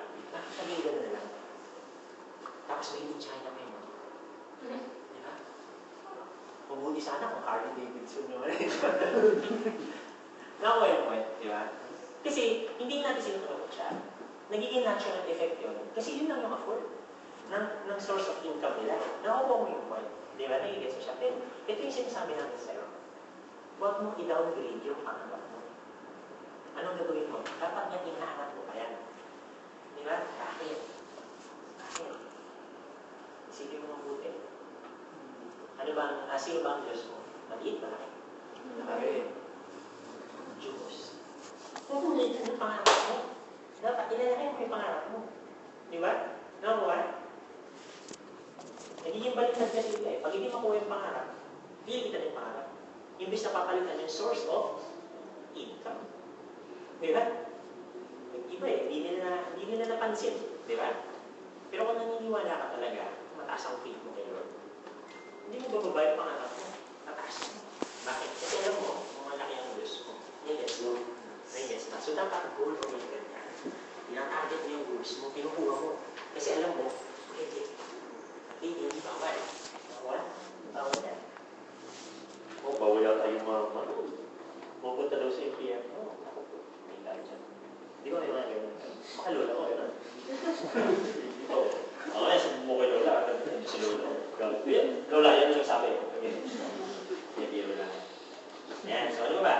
Speaker 1: Sabihin gano'n na lang. Tapos may in China kayo. Di ba? Mabuti sana kung Harley Davidson naman. Nakuha yung point, di ba? Kasi hindi natin sinutunod siya. Nagiging natural effect yun. Kasi yun lang yung afford ng source of income nila. Nakuha mo yung point. Di ba? Nagiging siya. Pero ito yung sinasabi natin sa'yo. Huwag mo i-downgrade yung pangarap mo. Anong gagawin mo? Dapat nga hinahanap mo pa yan. Di ba? Bakit? Bakit? Isipin mo mabuti. Ano ba? Sino ba ang Diyos mo? Maliit ba? Bakit? Diyos. Kung ulit ang pangarap mo, dapat ilalagay mo yung pangarap mo. Di ba? No, what? Nagiging baliktad kasi ito eh. Pag hindi makuha yung pangarap, hindi kita yung pangarap. Imbis na papalitan yung source of income. Di ba? Iba eh, hindi nila napansin. Di ba? Pero kung naniniwala ka talaga, mataas ang faith mo kay Lord. Hindi mo bababa yung pangarap mo. Mataas mo. Bakit? Kasi alam mo, malaki ang Diyos mo. Yes, no? Yes, na. So dapat goal-oriented ka. Tinatarget mo yung goals mo, kinukuha mo. Kasi alam mo, hindi bawal. Bawal? Bawal yan. Bawal yata yung mga pupunta daw sa MPF. May tayo dyan. Di ba may mga ganyan? Makalola ko, gano'n? Oo. Ako na, sabi mo kay Lola. Si Lola. Lola, yan yung sabi. Hindi Lola. Yan, so ano ba?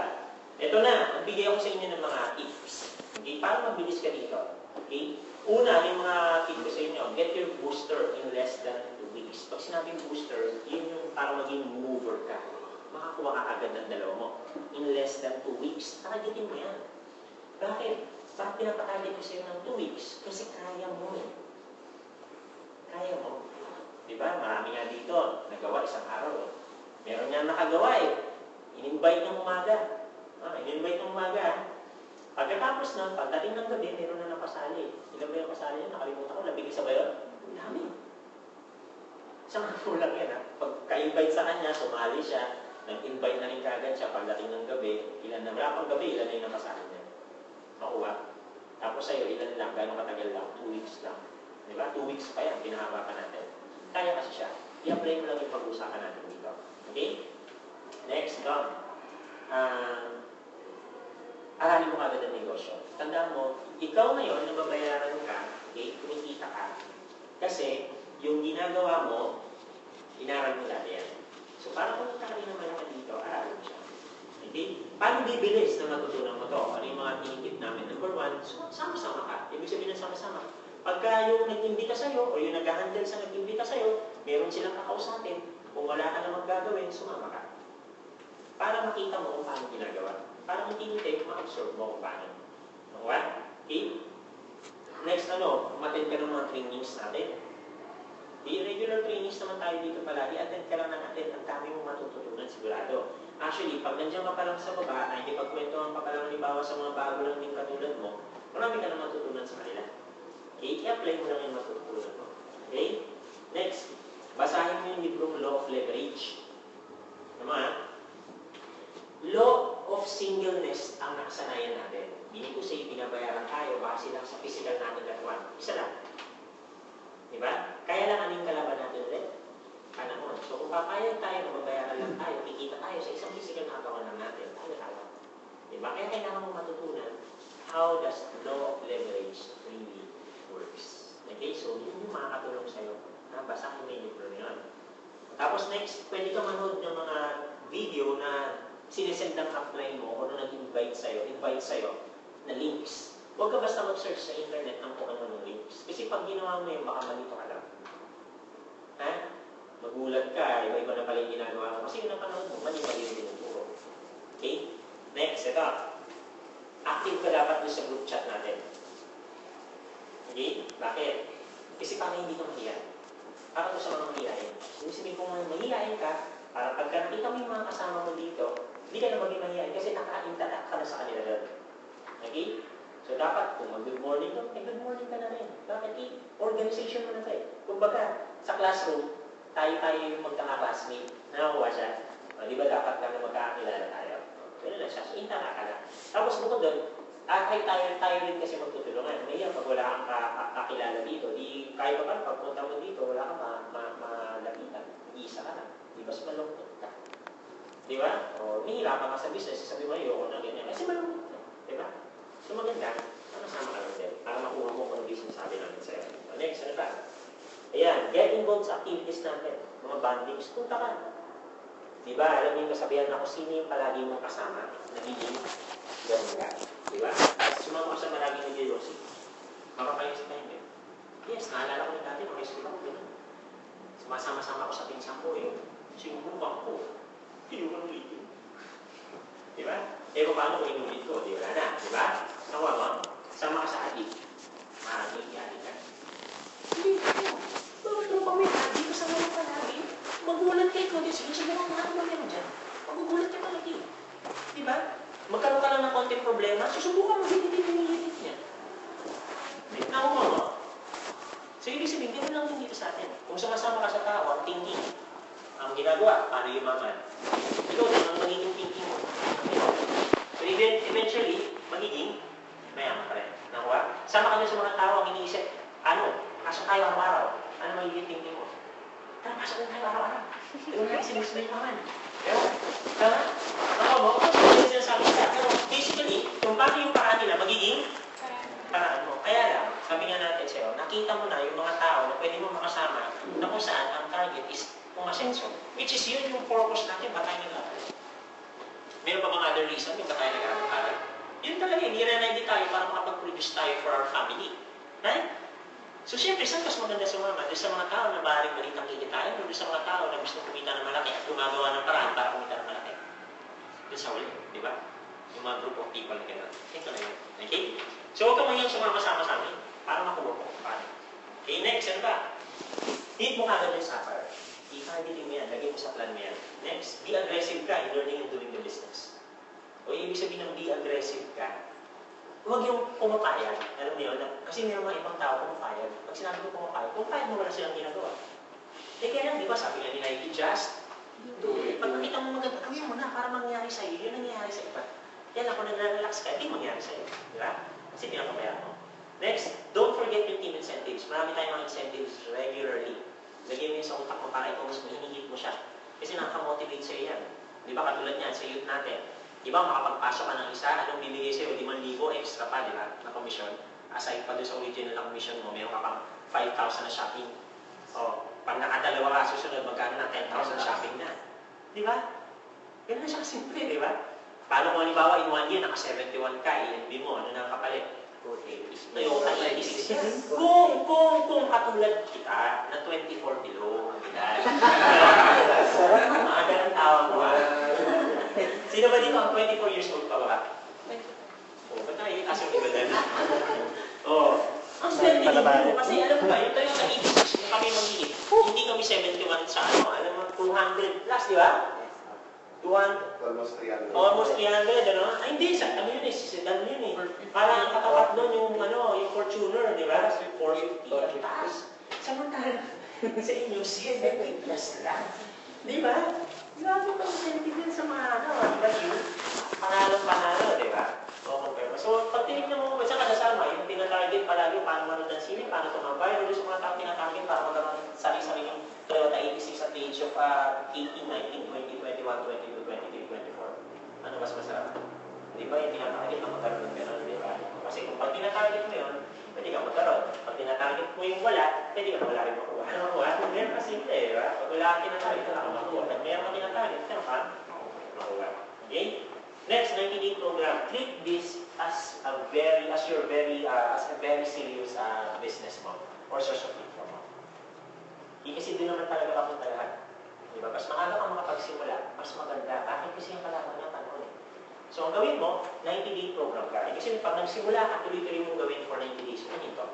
Speaker 1: Ito na, magbigay ako sa inyo ng mga tips. Okay? Para mabilis ka dito. Okay? Una, yung mga tip ko sa inyo, get your booster in less than 2 weeks. Pag sinabing booster, yun yung para maging mover ka. Makakuha ka agad ng dalawa mo. In less than 2 weeks, targetin mo yan. Bakit? Bakit pinapatarget ko sa'yo ng 2 weeks? Kasi kaya mo eh. Kaya mo. Diba? Marami nga dito, nagawa isang araw eh. Meron nga nakagawa eh. In-invite ng umaga. In-invite ng umaga. Pagkatapos na, pagdating ng gabi, meron na napasali. Ilan ba yung pasali yun? Nakalimutan ko, labing isa ba yun? Ang dami. Isang kulang yan ha. Pagka-invite sa kanya, sumali siya, nag-invite na rin kagad siya pagdating ng gabi, ilan na, wala pang gabi, ilan na yung napasali niya. Makuha. Tapos sa'yo, ilan lang, gano'ng katagal lang? 2 weeks lang. Diba? 2 weeks pa yan, pinahaba pa natin. Kaya kasi siya. I-apply mo lang yung pag-usapan natin dito. Okay? Next, come. Aralin mo agad ang negosyo. Tandaan mo, ikaw ngayon, nababayaran ka, okay, kumikita ka, kasi yung ginagawa mo, inaral mo dati yan. So, para kung rin naman ka dito, aralin mo siya. Okay? Paano bibilis na matutunan mo to? Ano yung mga tinitip namin? Number 1, sama-sama ka. Ibig sabihin ng sama-sama. Pagka yung nag-imbita sa'yo, o yung nag-handle sa nag-imbita sa'yo, meron silang kakausapin. Kung wala ka namang gagawin, sumama ka. Para makita mo kung paano ginagawa. Para kung tinitip, ma-absorb mo kung paano. Okay? Next, umattend ka ng mga trainings natin. Di regular trainings naman tayo dito palagi. Attend ka lang ng attend. Ang dami mong matututunan sigurado. Actually, pag nandiyan ka pa lang sa baba, nakikipagkwentuhan pa lang halimbawa sa mga bago lang din katulad mo, marami ka na matutunan sa kanila. Okay? I-apply mo lang yung matutunan mo. Okay? Next, basahin mo yung librong Law of Leverage. Tama? Law of singleness ang nakasanayan natin. Hindi ko sa'yo binabayaran tayo base lang sa physical natin katawan. Isa lang. Diba? Kaya lang anong kalaban natin ulit? Panahon. So kung papayag tayo na mabayaran lang tayo, kikita tayo sa isang physical na katawan lang natin, tayo tayo. Diba? Kaya kailangan mo matutunan how does law of leverage really works. Okay? So yun yung makakatulong sa'yo. Basahin mo yung libro na yun. Tapos next, pwede ka manood ng mga video na sinesend ng upline mo o ano nag-invite sa'yo na links. Huwag ka basta mag-search sa internet ng kung ano ng links. Kasi pag ginawa mo yun, baka malito ka lang. Ha? Magulat ka, iba-iba na pala yung ginagawa mo. Kasi yun ang panahon mo, mali-mali yung tinuturo. Okay? Next, ito. Active ka dapat doon sa group chat natin. Okay? Bakit? Kasi para hindi ka mahiyain. Para doon sa mga mahiyain. Ibig sabihin kung mahiyain ka, para pagka nakita mo yung mga kasama mo dito, hindi ka na maging mahihain kasi naka-interact ka na sa kanila doon. Okay? So dapat, kung mag-good morning ka, good morning ka na rin. Bakit? Organization mo na ito eh. Kumbaga, sa classroom, tayo yung magkaka-classmate. Nakakuha siya. Di ba dapat lang na magkakakilala tayo? Pero na siya. So, interact ka na. Tapos bukod doon, kahit tayo rin kasi magtutulungan. Ngayon, pag wala kang kakilala dito, di kahit pa pag punta mo dito, wala kang malapitan. Isa ka na. Di ba malungkot ka? Di ba? O, nihirapan ka sa business, sabi mo, ayoko na ganyan. Kasi malungkot ka. Di ba? So maganda, sama ka lang din. Para makuha mo kung ano yung sinasabi namin sa'yo. Next, ano pa? Ayan, get involved sa activities natin. Mga bandings, punta ka. Di ba? Alam niyo yung kasabihan na kung sino yung palagi mong kasama, nagiging gano'n ka. Di ba? Sumama ka sa maraming nag-ilosi. Makapayos ka yun. Yes, naalala ko na dati, mga school ako, gano'n. Sumasama-sama ko sa pinsang ko eh. Sinubukan ko. Hindi ko ulitin. Di ba? Eh, paano ko inulit ko? Di ba na? Di ba? Nakuha mo? Sama ka sa adik. Maraming adik ka. Hindi ko. Bakit mo may adik ko sa mga palagi? Magulat kayo ko. Sige, subukan mo na kung meron dyan. Magugulat ka palagi. Di ba? Magkaroon ka lang ng konting problema, susubukan mo hinihilit niya. Nakuha mo? So, ibig sabihin, gano'n lang din dito sa atin. Kung sumasama ka sa tao, ang thinking, ang ginagawa, paano yumaman? Ikaw din, ang magiging thinking mo. So, eventually, magiging mayaman ka rin. Nakuha? Sama ka din sa mga tao ang iniisip, pasok tayo araw-araw. Ano magiging thinking mo? Tara, pasok tayo araw-araw. Ikaw na sinusunod naman. Pero, tama? Nakuha mo? Kasi sinasabi ka. Pero, basically, kung paano yung paraan nila, magiging paraan mo. Kaya lang, sabi nga natin sa'yo, nakita mo na yung mga tao na pwede mo makasama na kung saan ang target is umasenso. Which is yun yung purpose natin, ba tayo nag-aaral? Meron pa mga other reason yung ba tayo nag-aaral? Yun talaga, hindi ready tayo para makapag-produce tayo for our family. Right? So, siyempre, saan mas maganda sumama? Doon sa mga tao na maaaring balitang kikitain o doon sa mga tao na gusto kumita ng malaki at gumagawa ng paraan para kumita ng malaki? Doon sa uli, di ba? Yung mga group of people na gano'n. Ito na yun. Okay? So, huwag ka mayang sumama-sama sa amin para makuha mo kung paano. Okay, next, ano ba? Hit mo kagad yung sapphire. I-targeting mo yan. Lagay mo sa plan mo yan. Next, be aggressive ka in learning and doing the business. O ibig sabihin ng be aggressive ka, huwag yung pumapayag. Alam mo yun? Kasi may mga ibang tao pumapayag. Pag sinabi ko pumapayag mo wala silang ginagawa. Eh kaya yan, di ba? Sabi nga ni Nike, just do it. Pag nakita mo maganda, gawin mo na para mangyari sa'yo. Yun ang nangyayari sa iba. Kaya lang, kung nagre-relax ka, hindi mangyari sa'yo. Di ba? Kasi pinapapayag mo. Next, don't forget yung team incentives. Marami tayong mga incentives regularly. Lagyan mo yun sa utak mo para ikaw mas mahinihit mo siya. Kasi nakaka-motivate sa'yo yan. Di ba? Katulad niyan sa youth natin. Di ba, makapagpasok ka ng isa, anong bibigay sa'yo? 5,000 extra pa, di ba? Na commission. Aside pa doon sa original na commission mo, meron ka pang 5,000 na shopping. O, pag nakadalawa ka susunod, magkano na 10,000 shopping na. Di ba? Ganun na siya kasimple, di ba? Paano kung halimbawa, in 1 year, naka-71 ka, i-NB mo, ano na kapalit? Toyota 86. Kung katulad kita, na 24 below ang edad. Maaga ng tawag mo, Sino ba dito ang 24 years old pa ba? Oo, ba't nakikita yung iba dyan? Oo. Ang swerte dito, kasi alam mo ba, yung tayo sa 86, kung kami manghihit, hindi kami 71 sa ano, alam mo, 200 plus, di ba? 200.
Speaker 2: Almost 300.
Speaker 1: Almost 300, ano? Ay, hindi, ano yun eh, sedan yun eh. Para ang katapat doon yung, yung Fortuner, di ba? 450, ang taas. Samantala, sa inyo, 70 plus lang. Di ba? Grabe pa incentive din sa mga di ba yun? Panalo, di ba? So, pag tinignan mo, sa kasasama, yung tinatarget palagi, paano manood ng sine, paano tumambay, o doon sa mga tao tinatarget para magkaroon sari-sari yung Toyota 86 at the age of 18, 19, 20, 21, 22, 23, 24. Ano mas masarap? Di ba yung tinatarget na magkaroon ng gano'n, di ba? Kasi kung pag tinatarget mo yun, pwede ka magkaroon. Pag tinatarget mo yung wala, pwede ka wala rin makuha. Ano makuha? Meron ka simple, di ba? Pag wala ka tinatarget, wala ka makuha. Pag meron ka tinatarget, meron ka makuha. Okay? Next, 90-day program. Treat this as a very serious business mo or source of income mo. Kasi din naman talaga papunta lahat. Di ba? Mas maaga kang makapagsimula, mas maganda. Bakit kasi yung kalaban ng panahon eh. So, ang gawin mo, 90-day program ka. Kasi pag nagsimula ka, tuloy-tuloy mong gawin for 90 days. Ano yun to?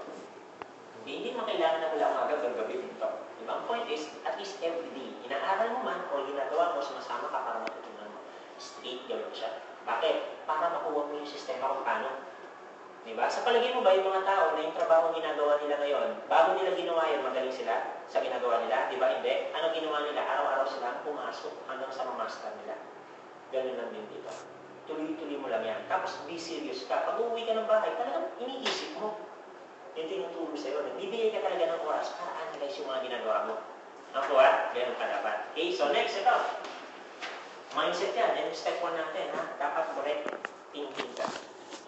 Speaker 1: Hindi mo kailangan na wala agad gagawin ito. Diba? Ang point is, at least every day, inaaral mo man o ginagawa mo, sumasama ka para matutunan mo. Straight gawin siya. Bakit? Para makuha mo yung sistema kung paano. Diba? Sa palagay mo ba yung mga tao na yung trabaho ginagawa nila ngayon, bago nila ginawa yun, magaling sila sa ginagawa nila? Diba? Hindi. Ano ginawa nila? Araw-araw sila pumasok hanggang sa master nila. Ganun lang din dito. Tuloy-tuloy mo lang yan. Tapos be serious ka. Pag uuwi ka ng bahay, talagang iniisip mo. Yung tinuturo sa'yo, nagbibigay ka talaga ng oras para analyze yung mga ginagawa mo. Nakuha? Ganun ka dapat. Okay, so next, ito. Mindset yan. Yan yung step 1 natin. Ha? Dapat correct thinking ka.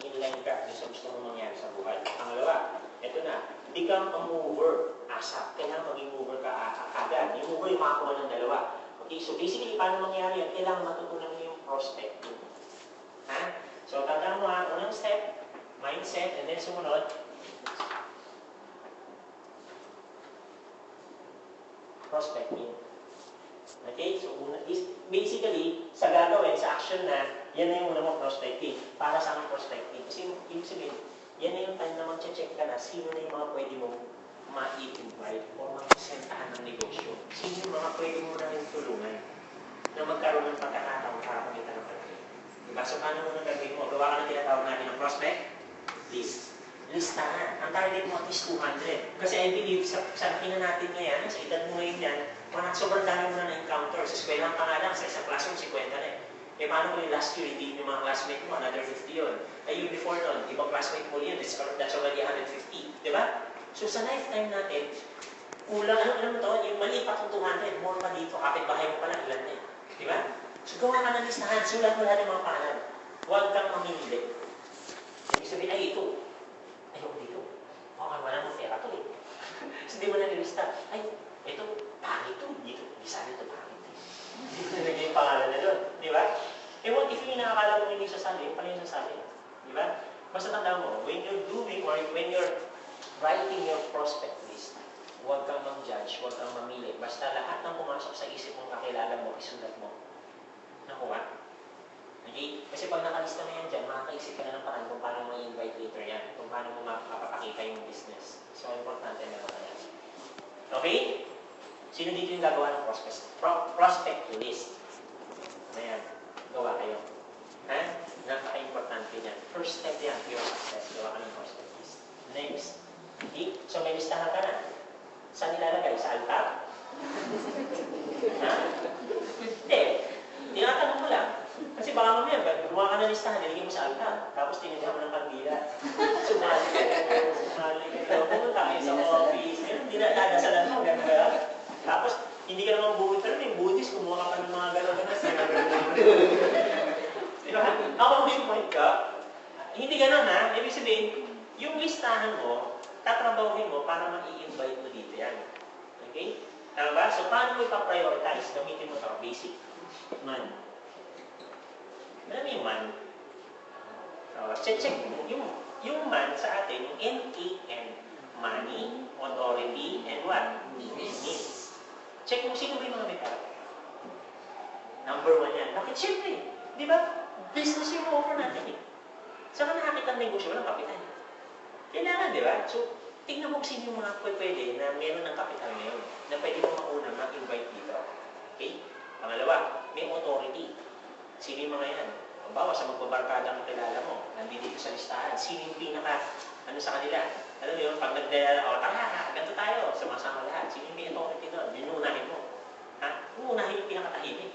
Speaker 1: In-line ka sa gusto mong mangyari sa buhay. Pangalawa, ito na. Become a mover. ASAP. Kailangan maging mover ka agad. Yung mover yung makakuha ng dalawa. Okay, so basically, paano mangyari yan? Kailangan matutunan mo yung prospecting. Ha? So, tandaan mo ha. Unang step, mindset, and then sumunod, prospecting. Okay? So, una is, basically, sa gagawin, sa action na, yan na yung una mo prospecting. Para sa ang prospecting. Kasi, ibig sabihin, yan na yung time na mag-check ka na sino na yung mga pwede mong ma-invite o mag-sentahan ng negosyo. Sino yung mga pwede mo na rin tulungan na magkaroon ng pagkakataon para kumita ng pagkakas. Diba? So, paano mo nagagawin mo? Gawa ka ng tinatawag natin ng prospect? List. Listahan. Ang target mo at least 200. Kasi I believe, sa nakina natin ngayon, sa edad mo ngayon yan, sobrang dami mo na na-encounter. Sa eskwelahan pa nga lang, sa isang classroom, 50 na eh. Eh, paano mo yung last year, hindi yung mga classmate mo, another 50 yun. Ay, yung before nun, ibang classmate mo yun, that's already 150. Diba? So, sa lifetime natin, kulang, ano mo to, yung mali pa itong 200, more pa dito, kapit-bahay mo pala, ilan na eh. Diba? So, gawa ka ng listahan, sulat mo lahat ng mga pangalan. Huwag kang mamili. Ibig sabihin, ay, ito. Ayoko dito. Okay, wala mo pera to eh. So, hindi mo na nilista. Ay, ito, pangit to. Dito, isa nito pangit eh. Hindi mo nalagay yung pangalan na doon. Di ba? Eh, what if yung nakakala mo hindi sasali, pala yung sasali. Di ba? Basta tandaan mo, when you're doing or when you're writing your prospect list, huwag kang mag-judge, huwag kang mamili. Basta lahat ng pumasok sa isip mong kakilala mo, isulat mo. Nakuha? Okay? Kasi pag nakalista mo yan dyan, makakaisip ka na ng parang kung paano mo i-invite later yan, kung paano mo mapapakita yung business. So, importante na naman yan. Okay? Sino dito yung gagawa ng prospect list? Ayan, gawa kayo. Ha? Napaka-importante yan. First step yan to your success, gawa ka ng prospect list. Next. Okay? So, may listahan ka na. Saan nilalagay? Sa altar? Ha? Hindi. Tinatanong mo lang. Kasi baka mamaya, gumawa ka ng listahan, nilagay mo sa altar. Tapos tinigyan mo ng kandila. Sumali kayo. Pumunta kayo sa office. Hindi na dadasalan mo. Gano'n ba? Tapos, hindi ka naman buwit. Pero yung Buddhist, kumuha ka ng mga gano'n. Diba? Ako kung invite ka, hindi gano'n ha. Ibig sabihin, yung listahan mo, tatrabahuin mo para ma-i-invite mo dito yan. Okay? Tama ba? So, paano mo ipaprioritize? Gamitin mo ito. Basic. Man. Alam mo yung man? Check mo. Yung man sa atin, yung M-A-N. Money, authority, and what? Needs. Check mo sino ba yung mga may pera. Number 1 yan. Bakit? Siyempre. Di ba? Business yung offer natin eh. Saan ka nakakita ng negosyo? Walang kapital. Kailangan, di ba? So, tingnan mo kung sino yung mga pwede na meron ng kapital ngayon na pwede mo mauna ma-invite dito. Okay? Pangalawa, may authority. Sino yung mga yan? Bawa sa magbabarkada ng kilala mo, nandito sa listahan. Sino yung pinaka, sa kanila? Alam mo yun, pag tara, ganito tayo, sama-sama lahat. Sino yung may authority doon? Yun yung unahin mo. Ha? Uunahin yung pinakatahimik.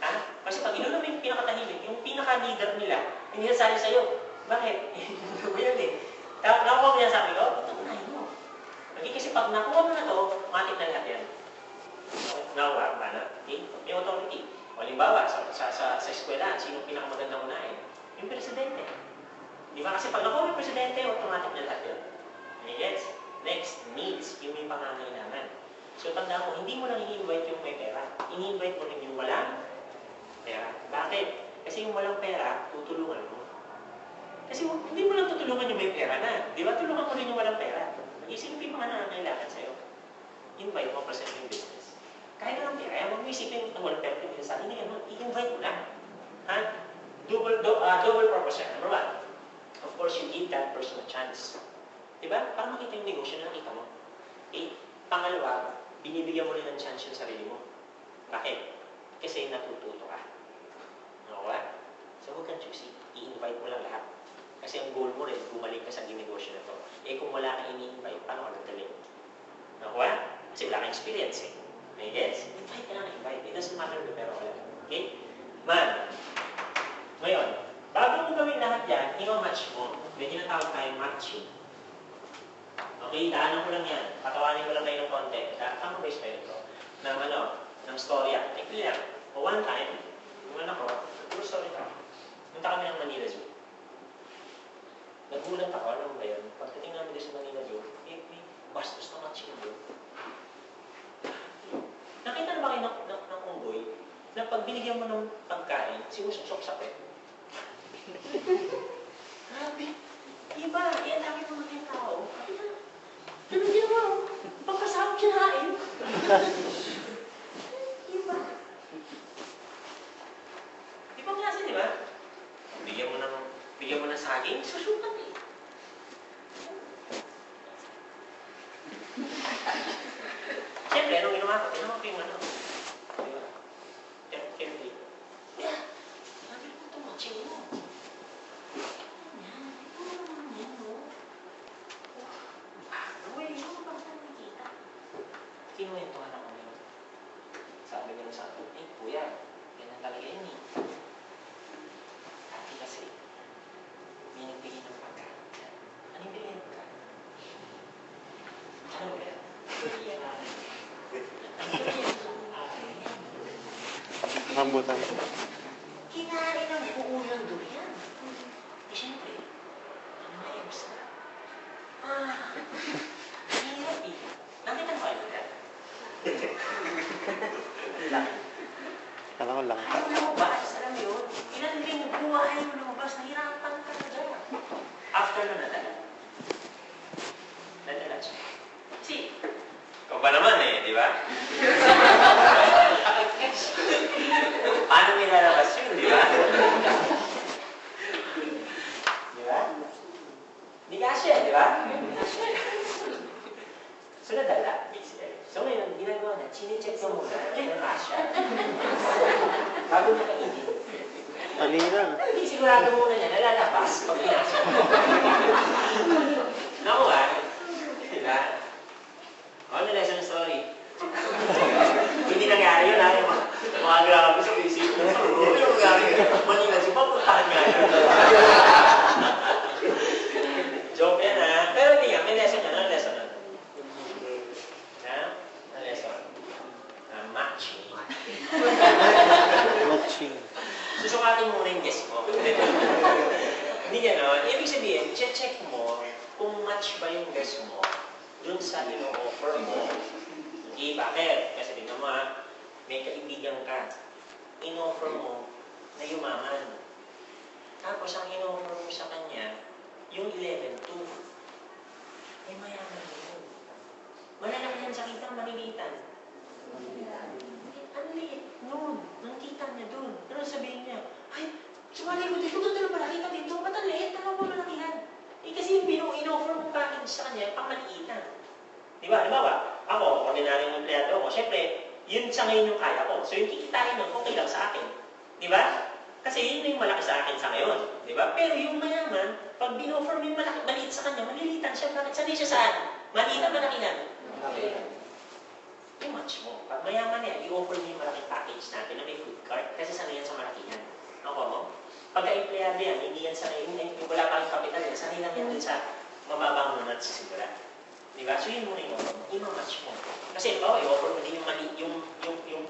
Speaker 1: Ha? Kasi pag inunan mo yung pinakatahimik, yung pinaka-leader nila, hindi nasali sa'yo. Bakit? Hindi ko yan eh. Nakuha mo yan sa akin, ito unahin mo. Okay, kasi pag nakuha mo na ito, matik na lahat yan. Nakuha ba na? Okay? May authority. O halimbawa, sa eskwela, sino pinakamagandang unahin? Yung presidente. Di ba? Kasi pag nakuha yung presidente, automatic na lahat yun. Okay, gets? Next, needs. Yung may pangangailangan. So, tanda mo, hindi mo lang i-invite yung may pera. I-invite mo rin yung walang pera. Bakit? Kasi yung walang pera, tutulungan mo. Kasi hindi mo lang tutulungan yung may pera na. Di ba? Tulungan mo rin yung walang pera. Mag-isipin mo nga na nangangailangan sa'yo. Invite mo, present yung business. Kahit walang pera, huwag mo isipin na walang pera yung sa hindi ganun. I-invite mo lang. Ha? Double purpose yan. Number 1, of course, you give that person a chance. Diba? Para makita yung negosyo na nakita mo. Okay? Pangalawa, binibigyan mo rin ng chance yung sarili mo. Bakit? Kasi natututo ka. Okay? So, huwag kang choosy. I-invite mo lang lahat. Kasi ang goal mo rin, gumaling ka sa ginegosyo na to. Eh, kung wala kang ini-invite, paano ka nagaling? Okay? Kasi wala kang experience eh. Okay, yes? Invite ka lang, invite. It doesn't matter kung pero wala. Okay? Man. Ngayon, bago mo gawin lahat yan, i-match mo. May tinatawag tayong matching. Okay, daanan ko lang yan. Patawanin ko lang kayo ng konti. Tama ba yung ito? Ng storya. Actually lang. One time, yung anak ko, true story ka. Punta kami ng Manila Zoo. Nagulat ako, alam mo ba yun? Pagdating namin sa Manila Zoo, may bastos na matching doon. Nakita na ba kayo ng unggoy na pag binigyan mo ng pagkain, sinusuksok sa pet? Grabe. Iba, yan lagi ng mga tao. Ganun ginawa mo. Pagkasahap kinain. Iba. Ibang klase, di ba? Bigyan mo ng saging, susukat eh. Siyempre, anong ginawa ko? Ginawa ko yung ano. Diba? Siyempre. Yeah. Sabi ko ito, matching mo. Kinuwentuhan ako ngayon. Sabi niya sa akin, eh, kuya, ganyan talaga yun eh. Dati kasi, may nagbigay ng pagkain. Ano yung bigay ng pagkain? Ano ba yan?
Speaker 2: Rambutan.
Speaker 1: Kinain ng buo ng durian. Eh, siyempre, ano na yung gusto? Hirap eh. Nakita mo kayo ba? Lang.
Speaker 2: Alam ko lang.
Speaker 1: Ayaw lumabas, alam mo yun? Ilan linggo ayaw lumabas, nahirapan ka na dyan. After na nadala.
Speaker 2: lang.
Speaker 1: Hindi, sigurado muna niya, nalalabas pag pinasok. Naku ba? Diba? Ano lesson story? Hindi nangyari yun, ha? Yung mga grabe sa isip mo. Yung nangyari yun. Manila, si papuntahan nga yun. Joke yan, ha? Pero hindi nga, may lesson yan. Ano lesson yan? Ha? Ano lesson? Matching.
Speaker 2: Matching.
Speaker 1: Susukatin mo muna yung guess mo. Hindi gano'n. Ibig sabihin, check mo kung match ba yung guess mo dun sa ino-offer mo. Hindi, bakit? Kasi tingnan mo ha, may kaibigan ka. In-offer mo na yumaman. Tapos ang in-offer mo sa kanya, yung 11-2. Ay, mayaman yun. Malalaki yan sa kitang malilitan. Ang liit nun. Nang kita niya dun. Pero sabihin niya, ay, sumali ko dito, doon malaki ka dito. Ba't ang liit? Alam mo malakihan. Eh kasi yung in-offer mong package sa kanya, pang-maliitan. Di ba? Halimbawa, ako, ordinaryong empleyado ko, syempre, yun sa ngayon yung kaya ko. So yung kikitain nun, okay lang sa akin. Di ba? Kasi yun yung malaki sa akin sa ngayon. Di ba? Pero yung mayaman, pag bin-offer mo yung maliit sa kanya, malilitan siya. Bakit? Sanay siya saan? Maliit na malakihan. Yung match mo. Pag mayaman yan, i-offer mo yung malaking package natin na may food cart kasi sanay yan sa malakihan. Ako mo? Pagka-empleyado yan, hindi yan sanay, yung wala pang kapital yan, sanay lang yan dun sa mababang naman sa sigura. Diba? So yun muna yung offer mo, i-match mo. Kasi ikaw, i-offer mo din yung mali, yung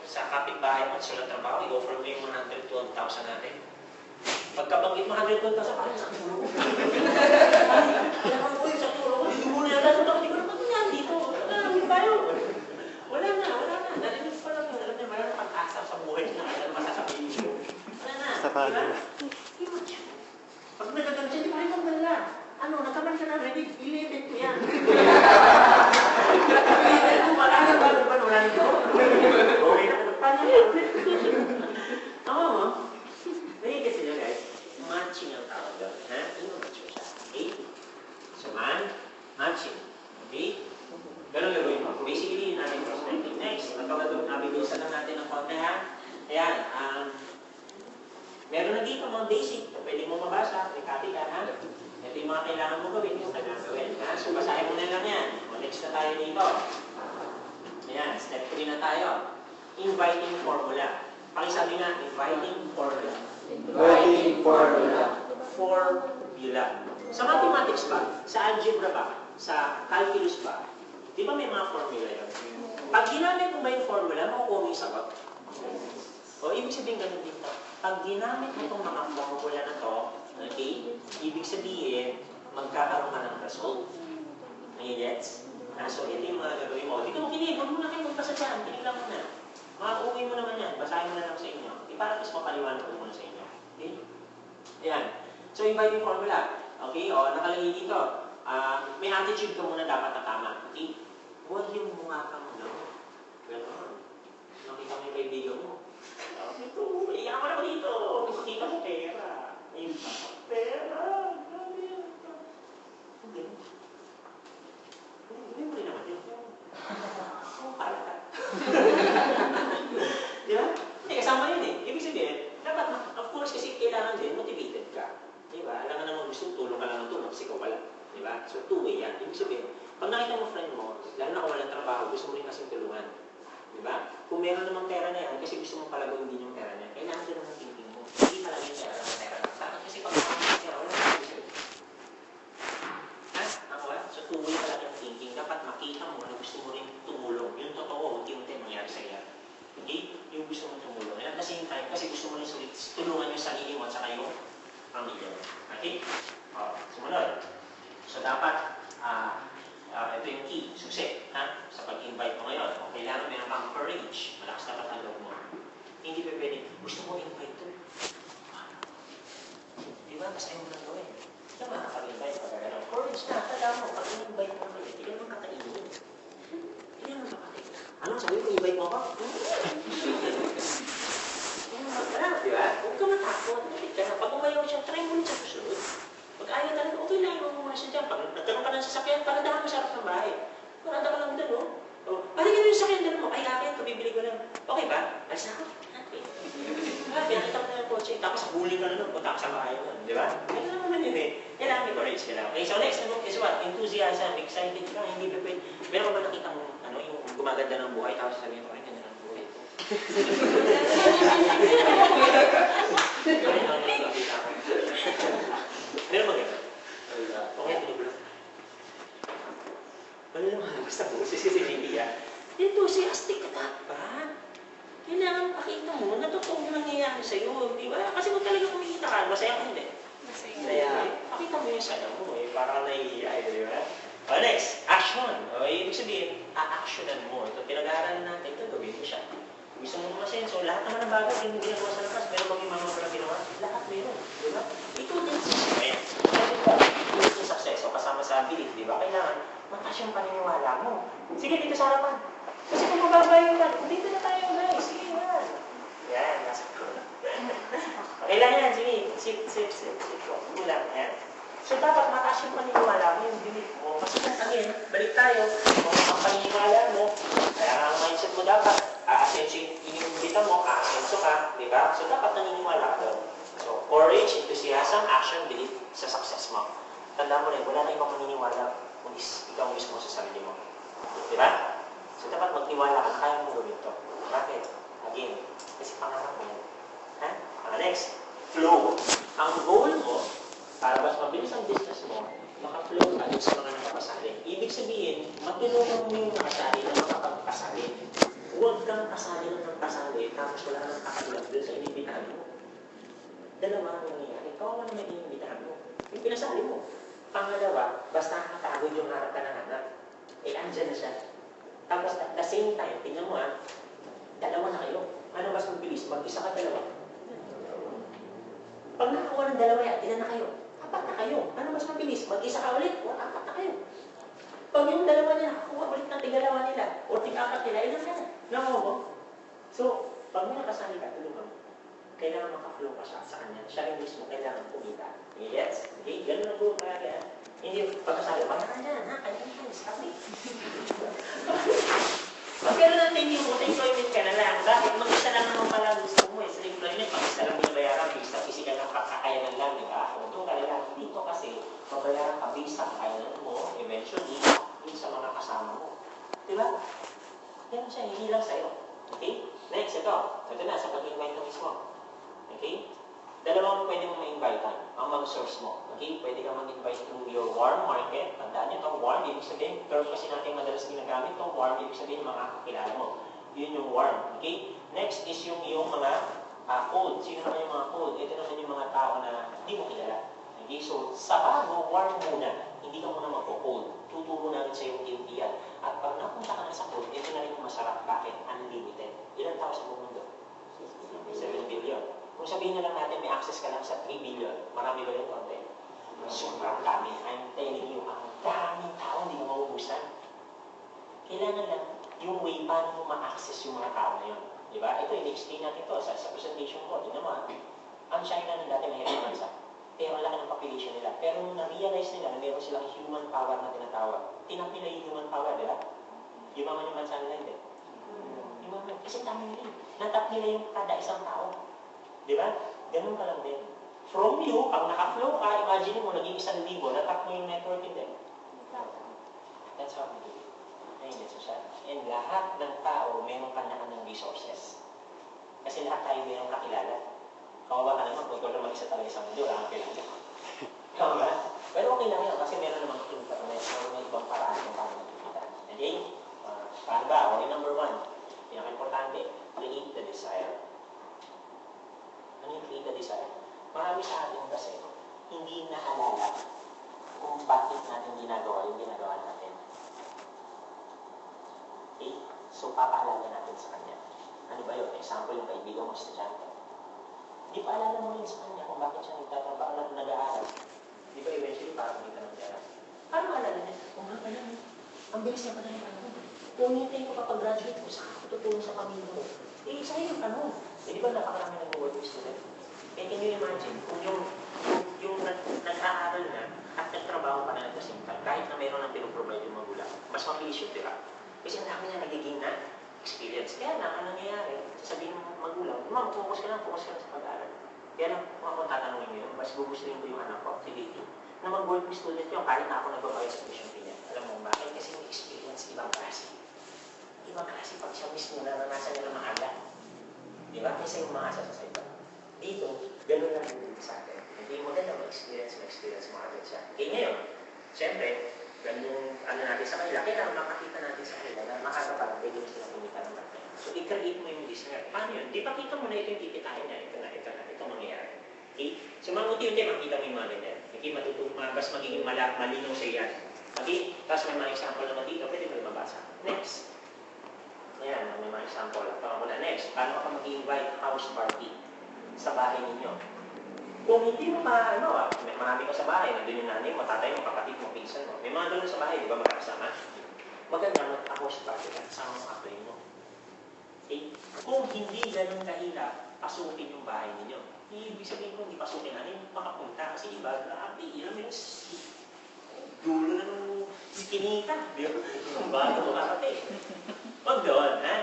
Speaker 1: sa kapitbahay mo, sa trabaho, i-offer mo yung 112,000 natin. Pagkabanggit mo 112,000, parang sa tulo ko. Alam mo yung sa tulo ko, hindi mo na yan, hindi ko naman yan dito. Hindi ba yun? Wala na. Nalinig pa lang yun. Alam niya, wala na pag-asa sa buhay na alam masasabihin mo. Wala na. Diba? I-match mo. Pag nagagam siya, di ba rin wala? Ano, nagkaman ka na ready? 11 ko yan. 11 ko, wala na ba? Diba, wala nito? Okay na. Paano yan? Oo. Dahil kasi nyo guys, matching ang tawag doon. Ha? I-match mo siya. Okay? So, matching. Okay? Ganun gagawin mo. Basically, yun natin prospecting. Next, nabibilisan lang natin ng konti ha. Ayan, meron na dito mga basic. Pwede mo mabasa, may copy ka ha. Ito yung mga kailangan mo gawin, yung kailangan gawin. Ha? So, basahin mo na lang yan. O, next na tayo dito. Ayan, step 3 na tayo. Inviting formula. Pakisabi nga, inviting formula.
Speaker 3: Inviting formula.
Speaker 1: Formula. Sa mathematics ba? Sa algebra ba? Sa calculus ba? Di ba may mga formula yun? Pag ginamit mo ba yung formula, makukuha mo yung sagot. O, ibig sabihin ganun dito. Pag ginamit mo itong mga formula na to, okay, ibig sabihin, magkakaroon ka ng result. May gets? So, ito yung mga gagawin mo. Dito mo kinig, huwag mo na kayo magbasa dyan. Kinig lang muna. Makauwi mo naman yan. Basahin mo na lang sa inyo. Para mas mapaliwanag ko muna sa inyo. Okay? Ayan. So, inviting formula. Okay? O, nakalagay dito. May attitude ka muna dapat na tama. Okay? Huwag yung mukha kang gano'n. Nakita mo yung kaibigan mo. Dito, iyan ko na ko dito. Nakita mo pera. Ayun pa. Pera. Grabe yan. Hindi. Hindi mo rin naman yun. Kala ka. Di ba? Hindi, kasama yun eh. Ibig sabihin, dapat, of course, kasi kailangan din, motivated ka. Di ba? Alam ka naman gusto, tulong ka lang ng tulong kasi ikaw pala. Di ba? So, two-way yan. Ibig sabihin, pag nakita mo friend mo, lalo na kung walang trabaho, gusto mo rin kasing tulungan. Di ba? Kung meron namang pera na yan, kasi gusto mo pala gawin din yung pera niya, kailangan din naman thinking mo. Hindi pala yung pera ng pera. Bakit? Kasi pag nakakita pera, wala na gusto. Ha? Ako ha? So, two-way pala yung thinking. Dapat makita mo na gusto mo rin tumulong. Yung totoo, unti-unti mangyari sa iyo. Okay? Yung gusto mo tumulong. And at the same time, kasi gusto mo rin tulungan yung sarili mo at saka yung pamilya mo. Okay? Sumunod. So, dapat, ito yung key, susi, ha? Sa pag-invite mo ngayon. O kailangan meron kang courage. Malakas dapat ang loob mo. Hindi pa pwede, gusto mo invite to. Di ba? Basta mo lang gawin. Diba makakag-invite ka gano'n? Courage na, tala mo, pag in-invite mo ngayon, hindi mo kakainin. Hindi mo kakainin. Anong sabi mo, invite mo ako? Hindi mo magkarap, di ba? Huwag ka matakot. Pag umayaw siya, try mo rin sa susunod. Pag ayaw talaga, okay lang yung muna siya dyan. Pag nagkaroon ka ng sasakyan, paradahan mo sa harap ng bahay. Parada ka lang doon, no? O, balik ka na yung sasakyan doon mo. Ay, akin, kabibili ko lang. Okay ba? Alis na ako. Okay. Pinakita mo na yung kotse. Tapos, bully ka na nun. punta ka sa bahay mo, di ba? Ganun naman yun eh. Kailangan encourage ka lang. Okay, so next is what? Enthusiasm, excited ka, hindi pa pwede. Meron ka ba nakita mo, ano, yung gumaganda ng buhay, tapos sabihin ko, ay, ganda ng buhay. Ganun ang nakita ko. Meron ba ganun? Okay, tulog lang. Wala naman, basta po, si CCTV enthusiastic ka dapat. Kailangan pakita mo na totoo yung nangyayari sa'yo, di ba? Kasi kung talaga kumikita ka, masaya ka hindi. Kaya, pakita mo yung saya mo eh, para ka nahihiya eh, di ba? O next, action. O, ibig sabihin, a-actionan mo. Ito, pinag-aaralan natin, ito, gawin mo siya. Gusto mo masenso, lahat naman ng bagay yung ginagawa sa labas, meron bang yung mga walang ginawa? Lahat meron, di ba? Ito din sa ayan. Kasi po, yung success, o kasama sa belief, di ba? Kailangan, mataas yung paniniwala mo. Sige, dito sa harapan. Kasi kung mababayo ka, dito na tayo, guys. Sige, yan. Yan, nasa ko. Okay lang yan, sige. Sit. Kulang, yan. So, dapat mataas yung paniniwala mo, yung belief mo. Kasi again, balik tayo. Kung ang paniniwala mo, kaya ang mindset mo dapat, a-asenso yung bita mo, a-asenso ka, di ba? So, dapat naniniwala ka doon. So, courage, enthusiasm, action, belief sa success mo. Tandaan mo rin, wala na ibang maniniwala, kundi ikaw mismo sa sarili mo. Di ba? So, dapat magtiwala ka na kaya mo gawin ito. Bakit? Again, kasi pangarap mo yan. Ha? Next, flow. Ang goal mo, para mas mabilis ang business mo, maka-flow ka dun sa mga nakapasali. Ibig sabihin, matulungan mo yung nakasali na makapagpasali. Huwag kang kasali ng kasali, tapos wala nang kakalang dun sa inibitahan mo. Dalawa ang nangyayari. Ikaw ang naman inibitahan mo. Yung pinasali mo. Pangalawa, basta nakatagod yung harap ka ng anak. Eh, andyan na siya. Tapos, at the same time, tingnan mo dalawa na kayo. Ano mas mabilis? Mag-isa ka dalawa. Pag nakakuha ng dalawa yan, ilan na kayo? Apat na kayo. Ano mas mabilis? Mag-isa ka ulit? O, apat na kayo. Pag yung dalawa niya nakakuha ulit ng tigalawa nila, o tig-apat nila, ilan ka na? Nakuha mo? So, pag may nakasali ka, tulungan mo. Kailangan makaflow ka siya sa kanya. Siya rin mismo kailangan kumita. Yes? Okay? Ganun ang buong kaya. Hindi pagkasali, pag nakandyan, kanya mo, stop it. Magkaroon ng thinking mo, employment ka na lang. Bakit? Mag-isa lang naman pala gusto mo sa employment, mag-isa lang binabayaran, based sa physical ng kakayanan lang, di ba? Kung ito talaga, dito kasi, mabayaran ka based sa kakayanan mo, eventually, yun sa mga kasama mo. Di ba? Yan siya, hindi lang sa'yo. Okay? Next, ito. Ito na, sa pag-invite mo mismo. Okay? Dalawang pwede mo ma-invitean ang mag-source mo. Okay? Pwede ka mag-invite through your warm market. Tandaan nyo itong warm, ibig sabihin, term kasi natin madalas ginagamit itong warm, ibig sabihin mga kakilala mo. Yun yung warm. Okay? Next is yung mga cold. Sino naman yung mga cold? Ito naman yung mga tao na hindi mo kilala. Okay? So, sa bago, warm muna. Hindi ka muna magpo-cold. Tuturo namin sa yung DOT yan. At pag napunta ka na sa cold, ito na rin yung masarap. Bakit? Unlimited. Ilan tao sa buong mundo? 7 billion. Kung sabihin na lang natin may access ka lang sa 3 billion, marami ba yung konti? Sobrang dami. I'm telling you, ang daming tao hindi mo mauubusan. Kailangan lang yung way paano mo ma-access yung mga tao na yun. Diba? Ito, in-explain natin ito sa presentation ko. Tignan mo, ang China na dati may heavy bansa. Pero ang laki ng population nila. Pero nung na-realize nila na meron silang human power na tinatawag, tinap nila yung human power, diba? Yumaman yung bansa nila, hindi. Yumaman. Kasi dami nila. Natap nila yung kada isang tao. Di ba? Ganun ka lang din. From you, ang naka-flow ka, imagine mo, naging 1,000, natap mo yung network din. That's how we do it. Ayun din siya. And lahat ng tao, mayroong kanya-kanyang resources. Kasi lahat tayo mayroong kakilala. Kawawa ka naman, kung ikaw lang mag-isa talaga sa mundo, wala kang kilala. Kawawa ba? Pero okay lang yan, kasi meron namang kakilala ka na may ibang paraan kung paano magkikita. Okay? Paano ba? Okay, number 1. Pinaka-importante, create the desire. Ano yung create the desire? Marami sa atin kasi hindi naalala kung bakit natin ginagawa yung ginagawa natin. Okay? So, papaalala natin sa kanya. Ano ba yun? Example, yung kaibigan mo, estudyante. Di paalala mo rin sa kanya kung bakit siya nagtatrabaho na nag-aaral. Di ba eventually parang hindi ka nang pera? Paano maalala niya? Kung nga pala, ang bilis niya pala yung ano. Kung hintayin ko kapag-graduate ko, saka ako tutulong sa pamilya mo. Eh, sa'yo yung ano. Eh, di ba napakarami nag-working student? Eh, can you imagine, kung yung nag-aaral na at nagtrabaho pa na nagkasimpan, kahit na mayroon ng pinuprovide yung magulang, mas mabilis yun, di ba? Kasi ang dami na nagiging na experience. Kaya lang, ang nangyayari, sasabihin ng magulang, ma'am, focus ka lang sa pag-aaral. Kaya lang, kung tatanungin nyo yun, mas gugustuhin ko yung anak ko, si Lady, na mag-working student yun, kahit na ako nagbabayad sa tuition fee niya. Alam mo bakit? Kasi yung experience, ibang klase. Ibang klase pag siya mismo naranasan niya na maaga. Di ba? Kaysa yung mga asa sa iba. Dito, ganun lang din sa atin. Hindi maganda ma-experience mo agad siya. Kaya ngayon, siyempre, ganun ano natin sa kanila, kailangan makakita natin sa kanila na maaga pa lang, pwede mo sila kumita ng natin. So, i-create mo yung business. Paano yun? Di pakita mo na ito yung tititahin niya, ito mangyayari. Okay? So, mabuti yun, makita mo yung mga ganyan. Okay, mas magiging malinaw sa iyan. Okay? Tapos may mga example naman dito, pwede mo mabasa. Next. Ayan, may mga example. Ito ako na next. Paano ka mag-invite house party sa bahay ninyo? Kung hindi mo may marami ka sa bahay, nandun yung nanay mo, tatay mo, kapatid mo, pinsan mo. May mga doon sa bahay, di ba magkakasama? Maganda mag-house party ka sa mga kapatid mo. Okay? Kung hindi ganun kahila, pasukin yung bahay ninyo. Ibig sabihin ko, hindi pasukin natin, makapunta kasi iba, grabe, yun yung dulo na nung sikinita. Di ba? Ang bago mga kapatid. Huwag doon, ha?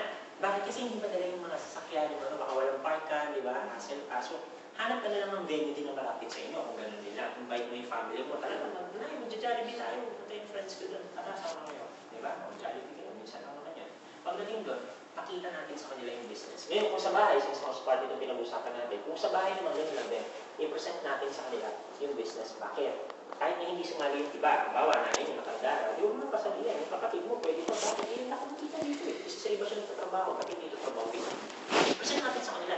Speaker 1: Bakit? Kasi hindi madala yung mga sasakyan, yung baka walang park ka, di ba? Hassle ka. So, hanap ka na lang ng venue din na malapit sa inyo kung gano'n nila. Invite mo yung family mo, talagang mag-Jollibee tayo. Punta yung friends ko doon. Tara, sama kayo. Di ba? Mag-Jollibee kayo. Minsan lang naman yan. Pagdating doon, pakita natin sa kanila yung business. Ngayon, kung sa bahay, since house party ito pinag-usapan natin, kung sa bahay naman ganun lang din, i-present natin sa kanila yung business. Bakit? Kahit na hindi sumali yung iba, bawa natin yung matanda, di mo pasabihin, yung kapatid mo, pwede pa, bakit? Eh, nakakita dito eh. Kasi sa iba siya nagtatrabaho, kapit dito trabaho dito. I-present natin sa kanila.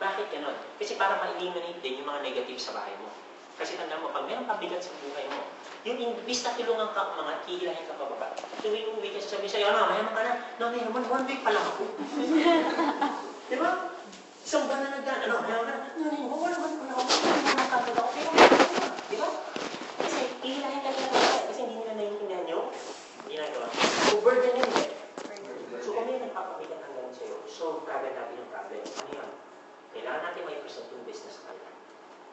Speaker 1: Bakit ganon? Kasi para ma-eliminate din yung mga negative sa bahay mo. Kasi tanda mo, pag mayroong pabigat sa buhay mo, yung imbis na tulungan ka mga hihilahin ka pababa, tuwing uwi ka sabi sa'yo, mayaman ka na, naman, 1 week pa lang ako. Di ba? Isang buwan na nagdaan, mayaman ka na, naman, 1 week pa lang ako, nakakagod ako, pero di ba? Kasi hihilahin ka nila kasi hindi nila naiintindihan nyo, hindi na gawa. So, burden yun eh. So, kung may nagpapabigat ng gano'n sa'yo, solve kagad natin yung problem. Ano yun? Kailangan natin may present yung business sa kanila.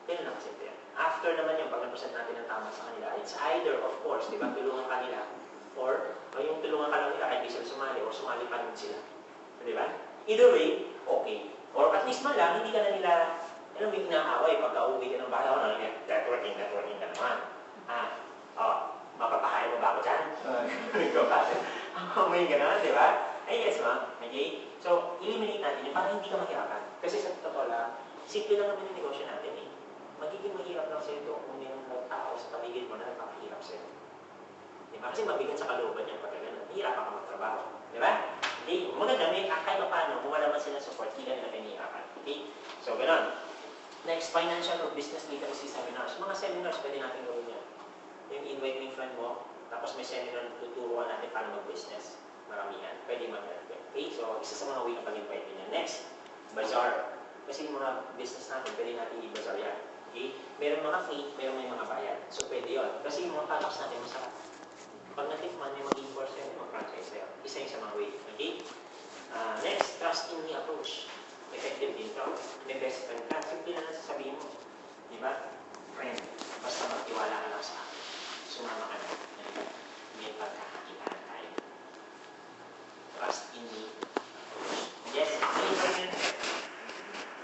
Speaker 1: Kailan lang kasi yan. After naman yung pag na-present natin ng tama sa kanila, it's either, of course, di ba, tulungan ka nila, or yung tulungan ka lang nila kahit di sila sumali, or sumali pa rin sila. Di ba? Either way, okay. Or at least man lang, hindi ka na nila, may inaaway pagka uwi ka ng bahay, networking ka naman. Mapapakain mo ba ako dyan? Ikaw kasi. May gano'n, di ba? Ay, yes, ma'am. Okay? So, eliminate natin yun para hindi ka mahirapan. Kasi sa totoo lang, simple lang naman yung negosyo natin eh. Magiging mahirap lang sa'yo ito kung may mga tao sa paligid mo na nagpapahirap sa'yo. Diba? Kasi mabigat sa kalooban niya pagka gano'n. Mahirapan ka magtrabaho. Diba? Okay? Maganda, may kahit paano, kung wala man sila support, hindi ka nila pinihirapan. Okay? So, gano'n. Next, financial or business literacy seminars. Mga seminars, pwede natin gawin yan. Yung invite mo yung friend mo, tapos may seminar na tuturuan natin paano mag-business. Maramihan. Pwede mag-help. Okay? So, isa sa mga way na pag-invite niya. Next, bazaar. Kasi yung mga business natin, pwede natin i-bazaar yan. Okay? Meron mga free, meron may mga bayad. So, pwede yun. Kasi yung mga products natin masarap. Pag natikman, may mag-import sa'yo, may mag-franchise sa'yo. Isa yung sa mga way. Okay? Next, trust in the approach. Effective din ito. May best friend ka. Simple na lang sasabihin mo. Di ba? Friend, basta magtiwala ka lang sa akin. Sumama ka na. May pagkakakitaan tayo. Trust in the approach. Yes,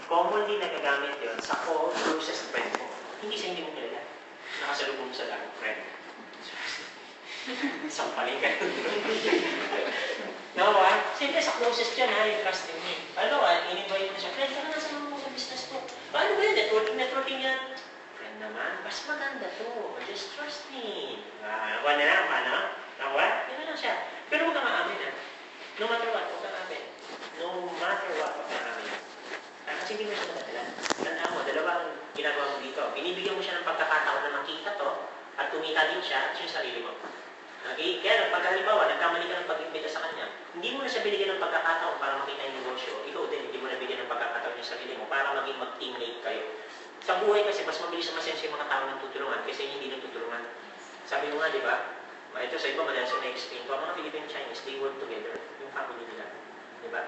Speaker 1: commonly nagagamit yun sa closest friend mo. Hindi siya hindi mo kilala. Nakasalubong sa dami friend. Sampaling ka. No, siyempre sa closest yan yung trust in me. Ano in-invite mo siya, friend ka na sa mga business ko. Paano ba yun? Networking yan. Friend naman, mas maganda to. Just trust me. Wala na, paano? Nawa? Yan na lang siya. Pero huwag ka maamin no matter what, huwag ka maamin. No matter what, huwag ka maamin. Kasi hindi mo siya nadala. Tandaan mo, dalawang ginagawa mo dito. Binibigyan mo siya ng pagkakataon na makita to at tumita din siya at yung sarili mo. Okay? Kaya pag halimbawa, nagkamali ka ng pag-imbita sa kanya, hindi mo na siya binigyan ng pagkakataon para makita yung negosyo. Ikaw din, hindi mo na bigyan ng pagkakataon yung sarili mo para maging mag-teammate kayo. Sa buhay kasi, mas mabilis na masense yung mga tao ng tutulungan kaysa hindi natutulungan. Sabi mo nga, di ba? Ito sa iba, madalas yung na-explain ko, ang mga Philippine Chinese, they work together, yung family nila. Di ba?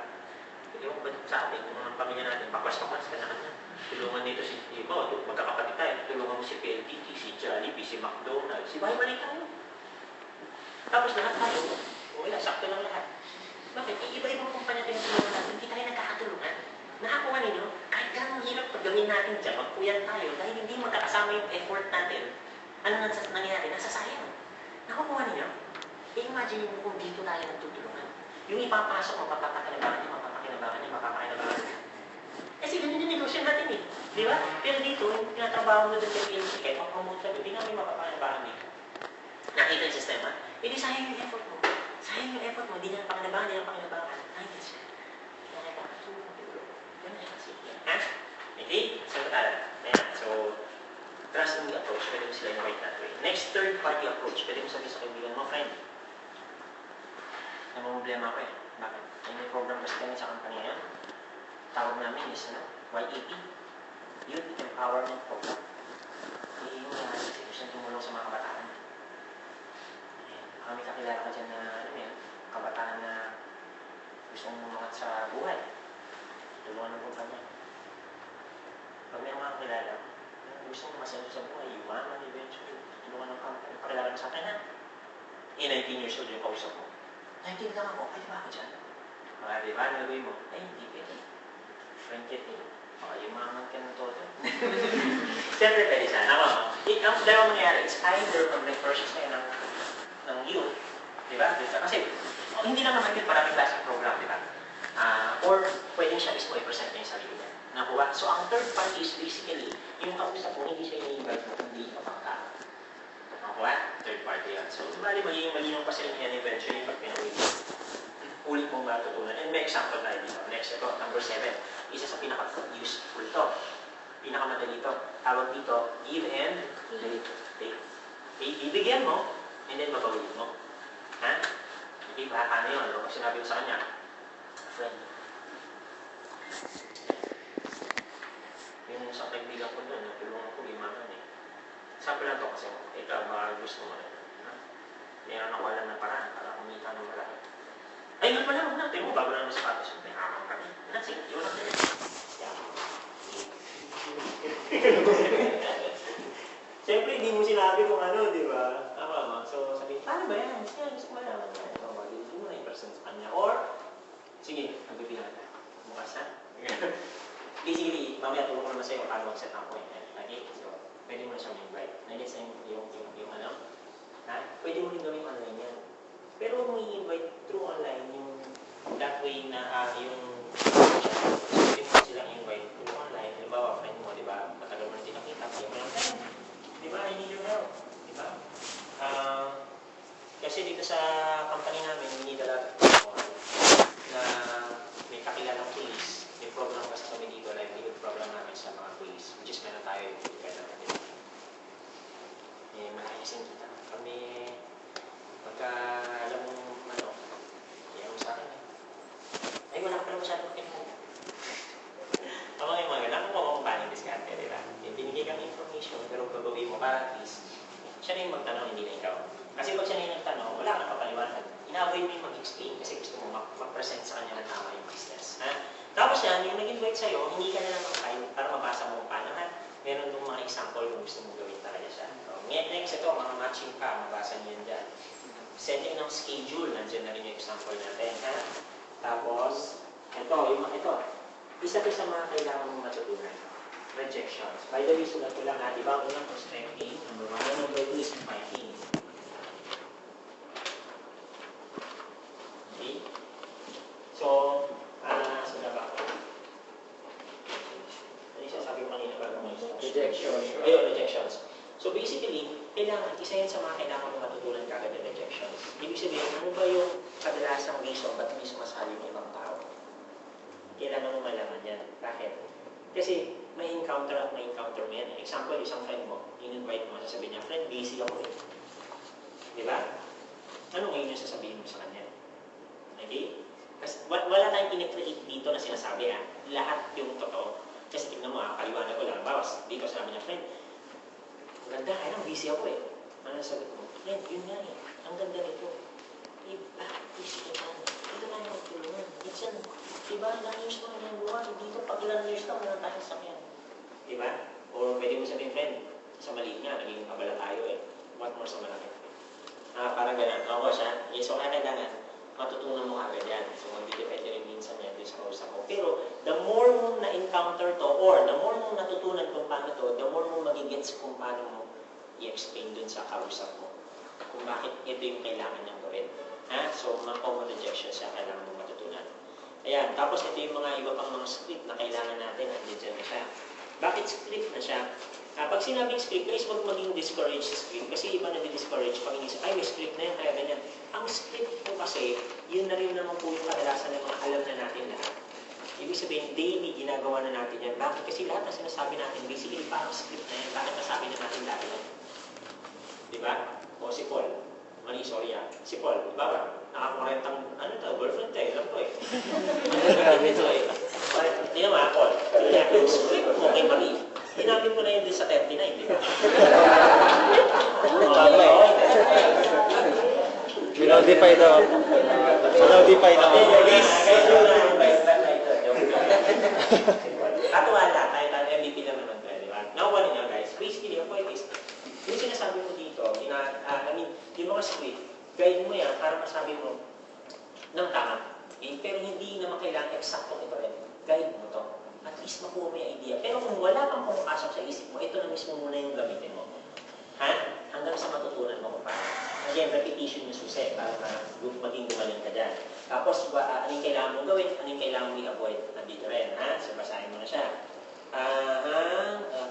Speaker 1: Hindi mo ba sa atin, yung mga pamilya natin, pakwas-pakwas ka na kanya. Tulungan nito si Ibo, magkakapatid tayo, tulungan mo si PLDT, si Jollibee, si McDonald's, si Baymali tayo. Tapos lahat tayo, wala, sakto lang lahat. Bakit? Iba-ibang kumpanya tinutulungan natin, hindi tayo nagkakatulungan. Nakakuha ninyo, kahit Kaya ang hirap pag gawin natin dyan, magpuyat tayo, dahil hindi magkakasama yung effort natin. Ano nangyayari? Nasasayang. Nakukuha niyo? I-imagine mo kung dito tayo nagtutulungan. Yung ipapasok mo, mapapakinabangan niya, mapapakinabangan niya, mapapakinabangan niya. Kasi ganun yung negosyo natin eh. Di ba? Pero dito, yung tinatrabaho mo doon sa PLC, kahit mag-promote ka doon, di namin mapapakinabangan niya. Nakita yung sistema? Hindi sayang yung effort mo. Sayang yung effort mo, di na pakinabangan, di na pakinabangan. Nakita siya. Nakita ka, ganun siya kasi. Ha? Okay? So, ayan. So, trusting approach, pwede mo sila invite that way. Next, third-party approach. Pwede mo sabihin sa kaibigan mo, friend, namumblema ko eh. Bakit? May program kasi kami sa company ngayon. Tawag namin is, YEP, Youth Empowerment Program. Yung institution tumulong sa mga kabataan. Kami kakilala ka dyan na, kabataan na gusto mong umangat sa buhay. Tulungan ng kumpanya. Pag may mga kakilala, gusto mong masenso sa buhay, yumaman, eventually, tulungan ng company. Pakilala mo sa akin, ha? 19 years old yung kausap mo. 19 lang ako, pwede ba ako dyan? Mga diba, nagawin mo, ay, hindi pwede. Friend kit eh. Baka yumaman ka ng todo. Siyempre pwede siya. Ang dalawang mangyayari is either mag-refer siya sa'yo ng youth. Diba? Kasi, hindi lang naman yun, maraming klaseng program, diba? Or, pwedeng siya mismo i-present niya yung sarili niya. Nakuha. So, ang third party is basically, yung kausap mo, hindi siya ini-invite mo, hindi kapagka. Nakuha? Third party yan. So, bali, magiging malinong pa sa inyo yan eventually pag pinawin mo. Ulit mong matutunan. And may example tayo dito. Next, ito, number 7. Isa sa pinaka-useful to. Pinakamadali to. Tawag dito, give and take. Ibigyan mo, and then mabawin mo. Ha? Hindi ba? Ano yun? Ano? Pag sinabi ko sa kanya, friend. Yung sa kaibigan ko doon, natulungan ko, limangan eh. Sample lang to kasi, ikaw ba gusto mo rin? Meron ako alam na paraan para kumita ng malaki. Ay, nga pala, natin mo, bago lang ng sapatos. May hakang kami. Sige, yun lang din. Siyempre, hindi mo sinabi kung ano, di ba? Tama ba? So, sabi, paano ba yan? Sige, gusto ko malaman yan. So, hindi mo na i-present sa kanya. Or, sige, magbibilang ka. Bukas na. Basically, mamaya tulong ko naman sa'yo paano mag-set up appointment. Okay? So, pwede mo na siyang invite. Nagets na yung ano? Ha? Pwede mo rin gawin online yan. Pero kung i-invite through online, yung that way na yung pwede mo silang invite through online. Halimbawa, friend mo, di ba? Matagal mo na din nakita. Kaya mo lang, di ba? I need your help. Di ba? Kasi dito sa company namin, we need a lot of people na may kakilalang police. May program kasi kami dito, livelihood program namin sa mga police, which is meron tayo yung together. Malaki kasing kita. Kami, pagka alam mo, kaya mo sa akin ay wala pa lang masyadong pinag ako yung mga ganun, ako kung paano yung diskarte, di ba? Binigay kami information, pero gagawin mo para at least siya na yung magtanong, hindi na ikaw. Kasi pag siya na yung nagtanong, wala ka nang papaliwanag. Ina-avoid mo yung mag-explain kasi gusto mo mag-present sa kanya na tama yung business. Ha? Tapos yan, yung nag-invite sa'yo, hindi ka na lang mag-time para mabasa mo kung paano. Ha? Meron doon mga example kung gusto mo gawin talaga siya. So, next ito, mga matching ka, mabasa niyo yan dyan. Setting ng schedule, nandiyan na rin yung example natin. Ha? Tapos, ito. Isa to sa mga kailangan mong matutunan. Rejections. By the way, sulat ko lang ha, di ba? Unang prospecting, number 1. Number 2 is fighting. Okay? So, sila ba? Ano yung sabi ko kanina bago mo? Rejections. Ayun, rejections. So basically, kailangan, isa yan sa mga kailangan mong matutunan kagad ng rejections. Ibig sabihin, ano ba yung kadalasang reason ba't hindi sumasali ng ibang tao? Kailangan mo malaman yan. Bakit? Kasi may encounter at may encounter mo yan. Example, isang friend mo, in-invite mo, sasabihin niya, friend, busy ako eh. Di ba? Ano ngayon yung sasabihin mo sa kanya? Okay? Kasi wala tayong pinag-create dito na sinasabi lahat yung totoo. Kasi tignan mo paliwanag ko lang. Bawas, dito sabi niya, friend, ang ganda, busy ako eh. Ano sagot mo? Friend, yun nga eh. Ang ganda nito. Busy ka man. Dito tayo magtulungan. It's yan. Diba, ilang years na yung buwan. Dito, pag ilang years na, wala tayong sakyan. Diba? O pwede mo sabihin, friend, sa maliit nga, naging abala tayo eh. What more sa malaki? Parang ganun. Ako siya. Yes, so kailangan, matutunan mo agad yan. So, magdidepende rin minsan yan sa kausap mo. Pero, the more mo na-encounter to, or the more mo natutunan kung paano to, the more mo magigets kung paano mo i-explain dun sa kausap mo. Kung bakit ito yung kailangan niyang gawin. Ha? So, mga common rejection siya kailangan mo matutunan. Ayan, tapos ito yung mga iba pang mga script na kailangan natin, nandiyan na siya. Bakit script na siya? Pag sinabing script, guys, huwag maging discourage sa script. Kasi iba nadi-discourage pag inisip, ay, may script na yan, kaya ganyan. Ang script po kasi, yun na rin naman po yung kadalasan ng mga alam na natin lahat. Ibig sabihin, daily ginagawa na natin yan. Bakit? Kasi lahat na sinasabi natin, basically parang script na yan. Bakit nasabi na natin lahat yan? Diba? O si Paul. Mali, sorry ah. Si Paul, diba ba? Nakakurentang, ano to, girlfriend tayo, alam ko eh. Ano ito eh. Hindi naman, Paul. Yung script mo kay Marie, hinapin mo na yun din sa 39, di ba?
Speaker 2: Minodify daw. Minodify daw.
Speaker 1: Katuwa lang, tayo MVP lang naman tayo, di ba? Nakuha ninyo guys, basically, ang point is, yung sinasabi mo dito, yung mga script, guide mo yan para masabi mo ng tama. Pero hindi naman kailangan eksaktong ito rin. Guide mo to. At least makuha mo yung idea. Pero kung wala kang pumapasok sa isip mo, ito na mismo muna yung gamitin mo. Ha? Hanggang sa matutunan mo kung paano. Again, repetition yung susi para maging gumaling ka dyan. Tapos, ano yung kailangan mo gawin? Ano yung kailangan mo i-avoid? Nandito rin, ha? So, basahin mo na siya.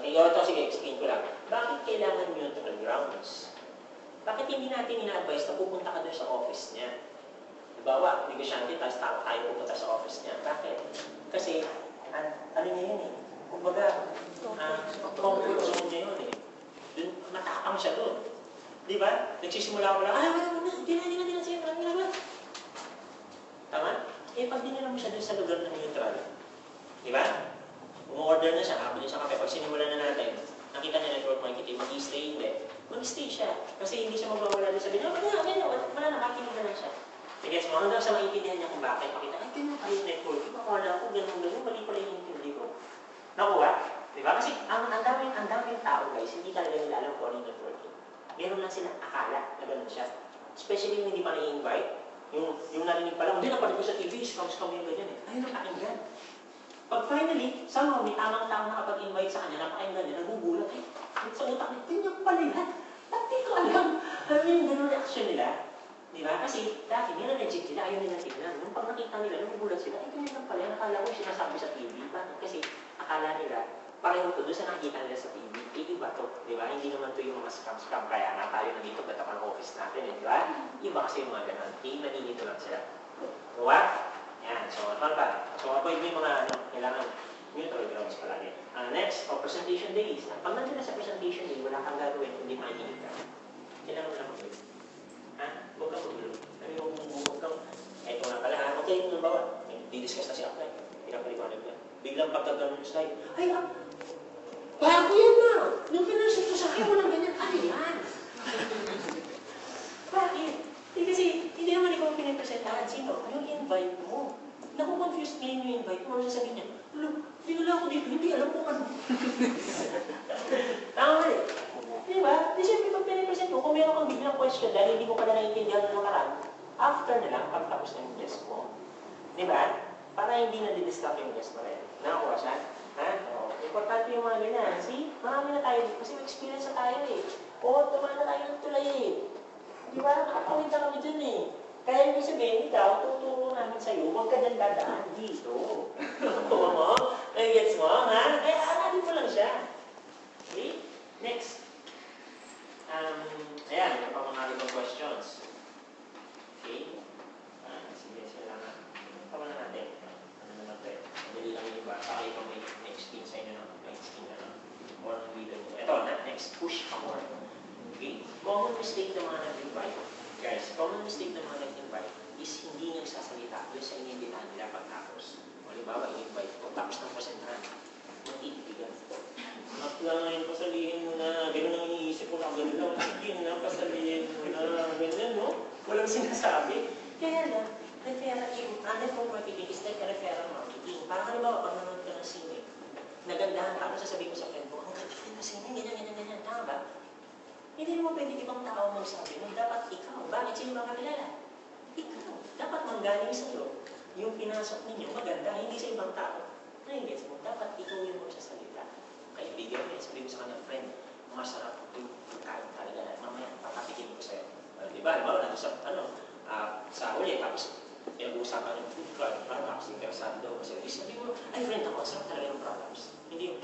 Speaker 1: Okay, ito, sige, explain ko lang. Bakit kailangan neutral grounds? Bakit hindi natin ina-advise na pupunta ka doon sa office niya? Halimbawa, negosyante, tapos tayo pupunta sa office niya. Bakit? Kasi, ano niya yun eh? Kumbaga, comfort zone niya yun eh. Dun, matapang siya doon. Di ba? Nagsisimula ko lang, hindi na siya, tama? Eh, pag dinala mo siya doon sa lugar na neutral, di ba? Umorder na siya, kapag siya kape, pag sinimulan na natin, nakita niya network marketing, mag-stay, hindi. Mag-stay siya. Kasi hindi siya magwawala doon. Sabi niya, wala na, makinig na lang siya. Sige, so hanggang sa maintindihan niya kung bakit, pakita, ay, ganyan pala yung network, ipakala ko, ganun, mali pala yung intindi ko. Nakuha? Di ba? Kasi ang daming tao, guys, hindi talaga nila alam kung ano yung networking. Meron lang silang akala na ganun siya. Especially yung hindi pa na-invite, yung narinig pa lang, hindi napanood ko sa TV, scam yung ganyan eh. Ayun ang pakinggan. Pag finally, somehow may tamang-tao nakapag-invite sa kanya, napakinggan niya, nagugulat, ay, sa utak niya, ganyan pala yan. Ba't di ko alam? Alam mo yung ganun reaction nila? Di ba? Kasi dati, nila-reject nila, ayaw nila tignan. Nung pag nakita nila, nagugulat sila, ay, ganyan lang pala yan. Nakala ko sinasabi sa TV. Bakit? Kasi akala nila, pareho to doon sa nakikita nila sa TV. Iba to, di ba? Hindi naman to yung mga scam-scam. Kaya nga tayo nandito, gata pa ng office natin, di ba? Iba kasi yung mga ganun. Naninito lang sila. Diba? Yan. So, ano pa? So, avoid mo yung mga, kailangan neutral grounds palagi. Next, presentation days. Pag nandun na sa presentation day, wala kang gagawin, hindi makikinig ka. Kailangan mo lang mag-wait. Ha? Huwag kang magulo. Huwag kang, eto nga pala, ha? Okay, yung bawa, di-discuss na si Akla. Pinapaliwanag niya. Biglang pagkaganon yung slide, ay, bago yan na! Yung pinasok ko sa akin, walang ganyan. Ano yan? Bakit? Kasi, hindi naman ikaw pinipresentahan. Sino? Yung invite mo. Naku-confused ngayon yung invite mo. Sasabihin niya, dinala ako dito, hindi alam kung ano. Tama eh. Di ba? Di siyempre pag pinipresent mo, kung meron kang biglang question dahil hindi mo pala naiintindihan ng nakaraan, after na lang, pagtapos na yung guest mo. Di ba? Para hindi na di-discuss yung guest mo rin. Nakakuha siya? Ha? O, importante yung mga ganyan. See? Marami na tayo kasi may experience na tayo eh. O, tumaan na tayo ng tulay eh. Di ba? Nakakawin na kami dyan eh. Kaya hindi sabihin, ikaw, tuturo namin sa'yo, huwag ka dyan dadaan dito. Tuwa mo? Gets mo? Ha? Kaya aralin mo lang siya. Okay? Next. Ayan, ito pa mga ibang questions. Okay? Sige, sila nga. Tawa na natin. Ano naman ito eh. Madali lang yung iba. Baka ikaw may explain sa inyo ng explain ano. Or ng video mo. Ito na, next. Push forward. Okay? Common mistake ng mga nag-invite. Guys, common mistake ng mga nag-invite is hindi nagsasalita doon sa inimbitahan nila pagtapos. O halimbawa, i-invite ko, tapos ng presentahan. Magtitigan. At ngayon, pasalihin mo na, gano'n ang iniisip ko na gano'n lang. Sige na, pasalihin mo na, ganyan, no? Walang sinasabi. Kaya lang, network marketing is like a referral marketing. Parang halimbawa, pag nanonood ka ng sine, nagandahan ka, ano sasabihin mo sa friend mo, ang ganda ng sine, ganyan, tama ba? Hindi mo pwede ibang tao magsabi mo, dapat ikaw. Bakit? Sino ba kakilala? ikaw. Dapat manggaling sa'yo. Yung pinasok ninyo, maganda, hindi sa ibang tao. Nai-gets mo, dapat ikaw yung magsasalita. Kaibigan mo, sabihin mo sa kanya, friend, masarap yung pagkain talaga. Mamaya, papatikin ko sa'yo. Diba? Halimbawa, nandun sa, sa uli, tapos pinag-uusapan yung food card, parang ako interesado daw. Kasi sabi mo, ay friend ako, masarap talaga yung products. Hindi yung,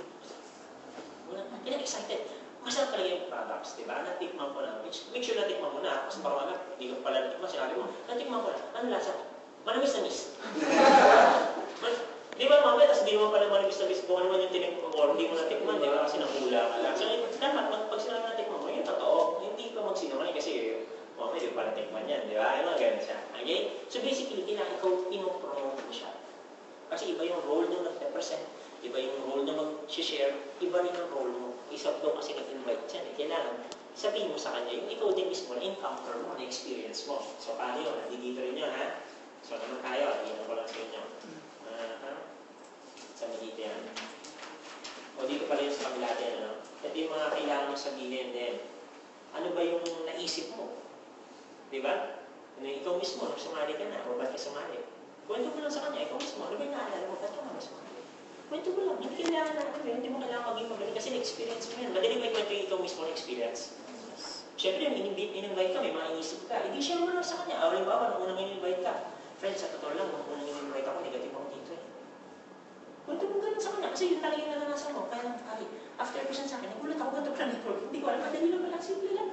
Speaker 1: hindi na excited. Masarap talaga yung products, di ba? Natikman ko na. Make sure natikman mo na. Kasi baka nga, hindi ko pala natikman. Sinabi mo, natikman ko na. Ano lasa? Manamis-namis. Di ba mamaya, tapos hindi mo pala manamis-namis kung ano man yung tinikman ko, or hindi mo natikman, di ba? Kasi nakula ka lang. So, dapat, pag sinabi natikman mo, yun totoo. Hindi ka magsinungaling kasi mamaya, di ko pala tikman yan, di ba? Yung mga ganun siya. Okay? So basically, kailangan ikaw pinopromote mo siya. Kasi iba yung role nung nag-represent, iba yung role na mag-share, iba rin ang role mo. Isa doon kasi nag-invite siya. Kailangan sabihin mo sa kanya, yung ikaw din mismo na-encounter mo, na-experience mo. So paano yun? Nandito rin yun, ha? So naman tayo, hindi ko lang sa inyo. Sa dito yan. O dito pala yung sa kabila din, ano? Ito yung mga kailangan mo sabihin din. Ano ba yung naisip mo? Di ba? Ano, ikaw mismo, nung sumali ka na, o ba't ka sumali? Kwento mo lang sa kanya, ikaw mismo, ano ba yung naalala mo? Ba't ka naman sumali? Kwento mo lang, hindi kailangan na, hindi mo kailangan maging magaling kasi na-experience mo yan. Madaling may kwento yung ikaw mismo na-experience. Siyempre, in-invite ka, may mga inisip ka, hindi share mo lang sa kanya. Halimbawa, nung unang in-invite ka, friends, sa totoo lang, nung unang in-invite ako, negative ako dito eh. Kwento mo ganun sa kanya, kasi yun talaga yung naranasan mo. Kaya, after person sa akin, nagulat ako ganito plan network. Hindi ko alam, madali lang pala, simple lang.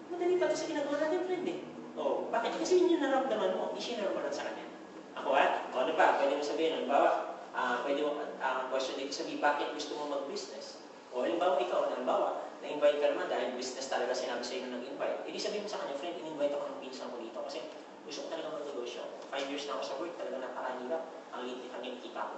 Speaker 1: Madali pa ito sa ginagawa natin, friend eh. Oh, bakit? Kasi yun yung naramdaman mo, i-share mo lang sa kanya. Ako o ano pa, pwede mo sabihin, halimbawa, pwede mo question dito sabihin, bakit gusto mo mag-business? O halimbawa ikaw, na-invite ka naman dahil business talaga sinabi sa'yo na nag-invite. Hindi sabihin mo sa kanya, friend, in-invite ako ng pinsan ko dito kasi gusto ko talaga mag-negosyo. 5 years na ako sa work, talaga napakahirap ang kinikita ko.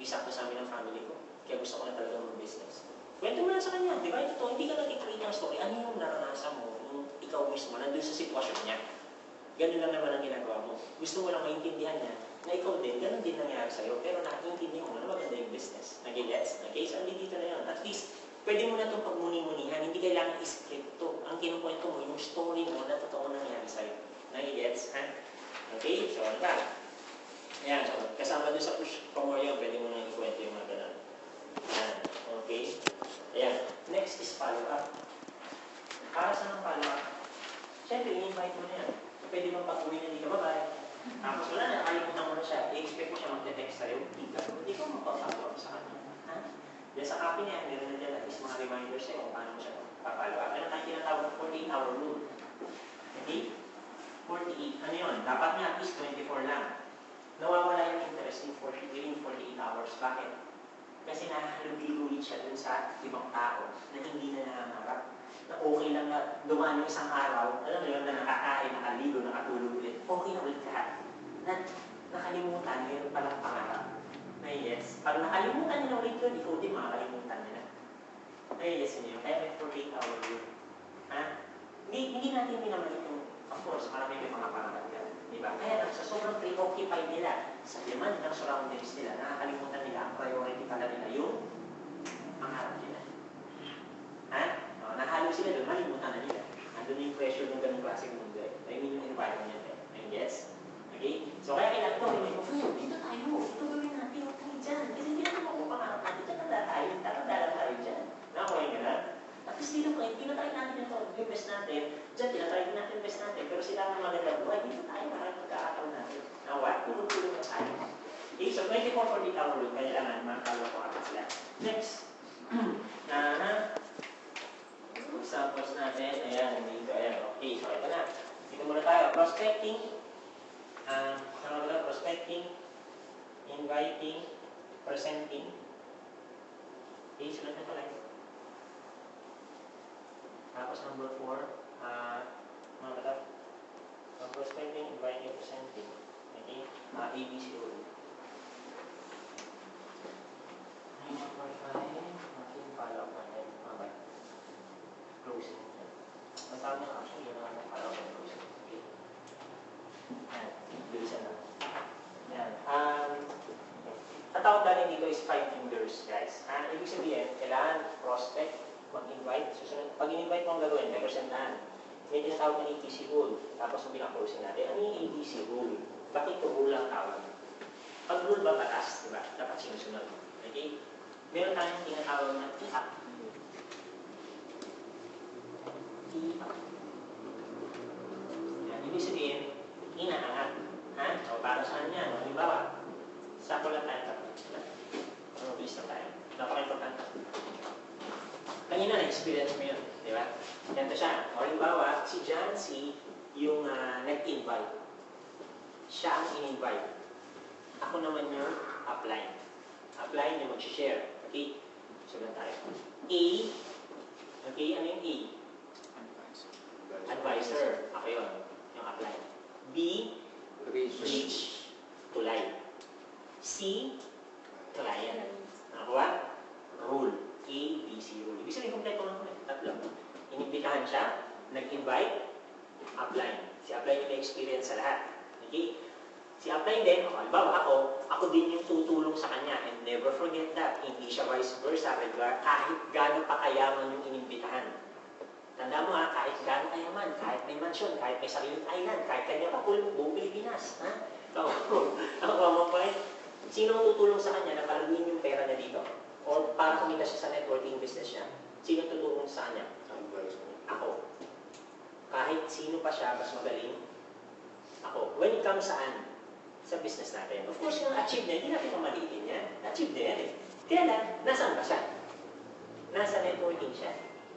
Speaker 1: Bisa ko sa amin ng family ko, kaya gusto ko na talaga mag-business. Kwento mo lang sa kanya, di ba? Ito, hindi ka nag-create ng story. Ano yung naranasan mo, yung ikaw mismo, nandun sa sitwasyon niya. Ganun lang naman ang ginagawa mo. Gusto mo lang maintindihan niya na ikaw din, ganun din nangyari sa'yo. Pero nakaintindihan mo na maganda yung business. Nag-gets? Okay? So, hindi dito na yun. At least, pwede mo na itong pagmuni-munihan. Hindi kailangan i-script to. Ang kinukwento mo, yung story mo na totoo nangyari sa'yo. Nag-gets? Ha? Okay? So, ano ba? Ayan. So, kasama doon sa push for more yun, pwede mo na ikwento yung mga ganun. Ayan. Okay? Ayan. Next is follow-up. Para sa ng follow-up, siyempre, i-invite mo na yan. Pwede mong pag-uwi na hindi ka babay. Tapos wala na, nakalimutan mo na siya. I-expect mo siya mag-text sa'yo. Hindi ka magpapalo sa kanya. Ha? Diyan sa copy niya, meron na dyan at least mga reminders sa'yo kung paano mo siya papalo. Meron tayong tinatawag na 48-hour rule. Okay? 48. Ano yun? Dapat niya at least 24 lang. Nawawala yung interest within 48 hours. Bakit? Kasi nahalubigulit siya dun sa ibang tao na hindi na nangangarap. Na okay lang na dumaan yung isang araw, alam mo yun, na nakakain, nakaligo, nakatulog ulit, okay na ulit lahat. Na nakalimutan niya yung palang pangarap. Na yes, pag nakalimutan niya na ulit yun, ikaw din makakalimutan niya na. Na yes, yun yun. Kaya may 48-hour yun. Ha? Hindi natin pinamalit yung, of course, marami may mga pangarap yan. Diba? Kaya lang, sa sobrang preoccupied nila, sa demand ng surroundings nila, nakakalimutan nila, ang priority pala nila yung pangarap nila. Ha? Nahalo sila doon, malimutan na nila. Andun yung pressure ng ganung klaseng mundo eh. I mean yung environment eh. And yes? Okay? So kaya kailangan ko, dito tayo, ito gawin natin, huwag tayo dyan. Kasi hindi natin makupangarap natin, dyan na tayo, tatandala tayo dyan. Nakakuha yung gano'n? At least dito po, tinatry natin ito, yung best natin, dyan tinatry natin yung best natin, pero sila ang maganda buhay, dito tayo, maraming pagkakataon natin. Now what? Tulong-tulong na tayo. Okay, so 24-48 hour rule, kailangan makakalawa ko agad sila. Next. Examples natin, ayan, dito, ayan, okay, so ito na. Dito muna tayo, prospecting, prospecting, inviting, presenting. Okay, sunod na pala. Tapos number 4, mga kata, prospecting, inviting, presenting. Okay, ABC rule. Number 5, aking follow-up natin, mga closing. Masama na actually yun ang follow-up ng closing. Okay. Ayan, bilisan na. Ayan. Ang tawag natin dito is 5 fingers, guys. Ibig sabihin, kailangan prospect, mag-invite. Susunod, pag in-invite mo ang gagawin, may presentahan. may tinatawag na ABC rule. Tapos yung pinakursin natin, ano yung ABC rule? Bakit ito rule lang tawag? Pag rule ba batas, di ba? Dapat sinusunod. Okay? Meron tayong tinatawag na TIAP. TIAP. Yan, ibig sabihin, inaangat. Ha? O para saan yan? Halimbawa, sakto lang tayo. Bilis na tayo. Napaka-importante. Kanina na-experience mo yun, di ba? Ganito siya. O halimbawa, si John C. yung nag-invite. Siya ang in-invite. Ako naman yung apply. Apply niya mag-share. Okay? So, lang tayo. A. Okay, ano yung A? Advisor. Ako yun. Yung apply. B. Reach. Tulay. C. Client. Nakakuha? Rule. A, B, C rule. Ibig sabihin, kompleto lang ko. Tatlo. Inimbitahan siya, nag-invite, apply. Si apply yung experience sa lahat. Okay? Si apply din, halimbawa ako din yung tutulong sa kanya. And never forget that, hindi siya vice versa, kahit gano'n pa kayaman yung inimbitahan. Tanda mo kahit gano'n kayaman, kahit may mansion, kahit may sariling island, kahit kanya pa buong Pilipinas. Ha? Ako mo pa sino ang tutulong sa kanya na palaguin yung pera niya dito? O para kumita siya sa networking business niya? Sino tutulong sa kanya? Ako. Kahit sino pa siya, mas magaling, ako. When it comes saan? Sa business natin. Of course, yung achieve niya, hindi natin mamalitin niya. Achieve na yan eh. Kaya lang, nasaan ba siya? Nasa networking siya.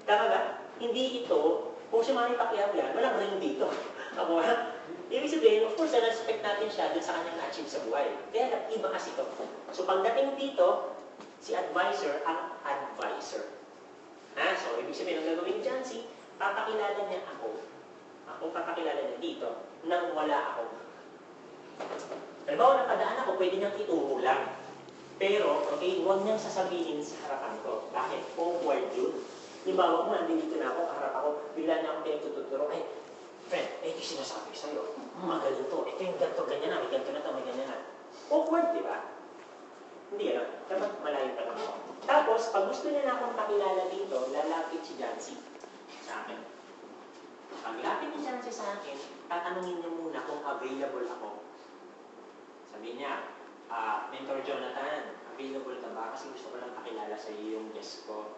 Speaker 1: Tama ba? Hindi ito, kung si Manny Pacquiao yan, walang ring dito. Ako ha? Ibig sabihin, of course, na-respect natin siya dun sa kanyang na-achieve sa buhay. Kaya lang, iba kasi ito. So, pagdating dito, si advisor ang advisor. Ha? So, ibig sabihin, ang gagawin ni John C., papakilala niya ako. Ako papakilala niya dito nang wala ako. Halimbawa, napadaan ako, pwede niyang ituro lang. Pero, okay, huwag niyang sasabihin sa harapan ko. Bakit? Awkward yun. Halimbawa, kung nandito na ako, kaharap ako, bigla niya akong pinagtuturo, ay, friend, ito yung sinasabi ko sa'yo. Magaling to. Ito yung ganito, ganyan na, may ganito na to, may ganyan na. Awkward, di ba? Hindi alam. Dapat malayo pa lang ako. Tapos, pag gusto niya na akong pakilala dito, lalapit si John C. sa akin. Pag lapit ni John C sa akin, tatanungin niya muna kung available ako. Sabi niya, Mentor Jonathan, available ka ba? Kasi gusto ko lang pakilala sa iyo yung guest ko.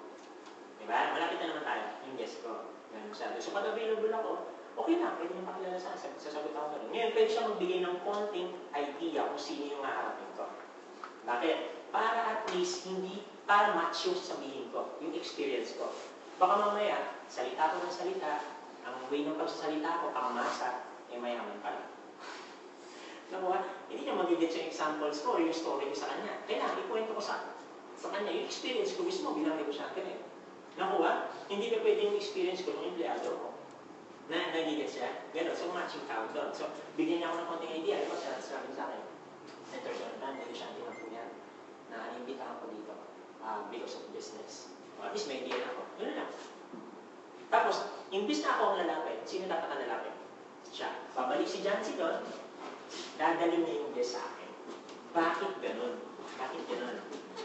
Speaker 1: Diba? Malapit na naman tayo, yung guest ko. Ganun siya. So pag available ako, okay lang, pwede niya pakilala sa akin. Sasagot ako ganun. Ngayon, pwede siya magbigay ng konting idea kung sino yung haharapin ko. Bakit? Para at least hindi, para match yung sabihin ko, yung experience ko. Baka mamaya, salita ko ng salita, ang way ng pagsasalita ko, pangmasa, mayaman pala. Nakuha, hindi niya magigit yung examples ko o yung story ko sa kanya. Kailangan, ikwento ko sa kanya, yung experience ko mismo bilang negosyante rin. Nakuha, hindi pa pwede yung experience ko ng empleyado ko. Nagigit siya. Gano'n, so matching tawag doon. So, bigyan niya ako ng konting idea. Ano ba sabi sa akin? Mentor Jonathan, negosyante na po yan. Na-imbitahan ko dito because of business. At least may idea na ako. Gano'n lang. Tapos, imbis na ako ang lalapit, sino dapat ang lalapit? Siya. Babalik si John C. doon, dadalhin niya yung guest sa akin. Bakit ganun? Bakit ganun?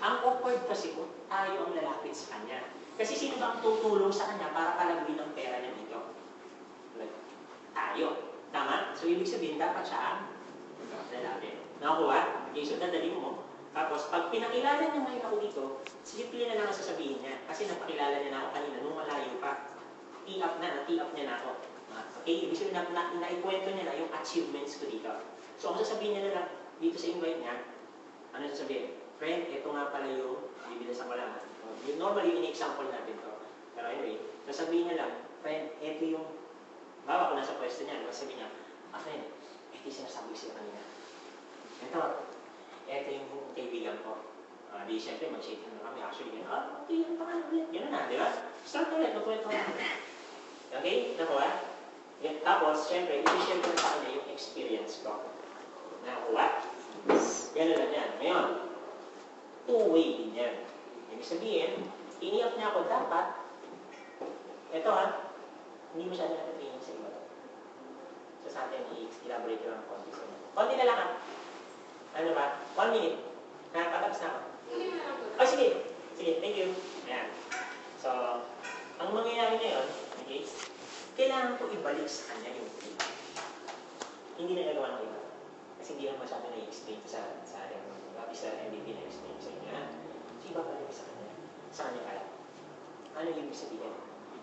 Speaker 1: Ang awkward kasi kung tayo ang lalapit sa kanya. Kasi sino ba ang tutulong sa kanya para palaguin ang pera niya dito? Tayo. Tama? So, ibig sabihin, dapat siya ang lalapit. Nakakuha? Okay, so dadalhin mo. Tapos, pag pinakilala niya ngayon ako dito, simple na lang ang sasabihin niya. Kasi napakilala niya na ako kanina nung malayo pa. Na-tee-up niya na ako. Okay, ibig sabihin naikwento niya na yung achievements ko dito. So, ang sasabihin niya na lang dito sa invite niya, ano sasabihin? Friend, ito nga pala yung bibilasan ko lang. Normally, in-example natin to. Pero anyway, sasabihin niya lang, friend, ito yung, bawa ko nasa pwesto niya, sasabihin niya, friend, ito yung sinasabi ko siya kanina. Ito yung kaibigan ko. Di siyempre, mag-shake na kami. Actually, okay, yung pangalan ulit. Gano'n na, di ba? Start ulit, magkwento na. Okay? Nakuha? Tapos, siyempre, i-share ko na sa kanya yung experience ko. Nakuha? Gano'n lang yan. Ngayon, two-way din yan. Ibig sabihin, iniyak niya ako dapat, ito hindi mo siya natatingin sa iba. So, sa atin, i-elaborate ko lang konti sa inyo. Konti na lang Ano ba? 1 minute. Nakapatapos na ako. Oh, sige. Sige, thank you. Ayan. So, ang mangyayari ngayon, okay, kailangan ko ibalik sa kanya yung feeling. Hindi na gagawa ng iba. Kasi hindi lang masyado na-explain sa MVP na-explain sa inyo. So, ibabalik ko sa kanya. Sa kanya kaya. Ano yung ibig sabihin?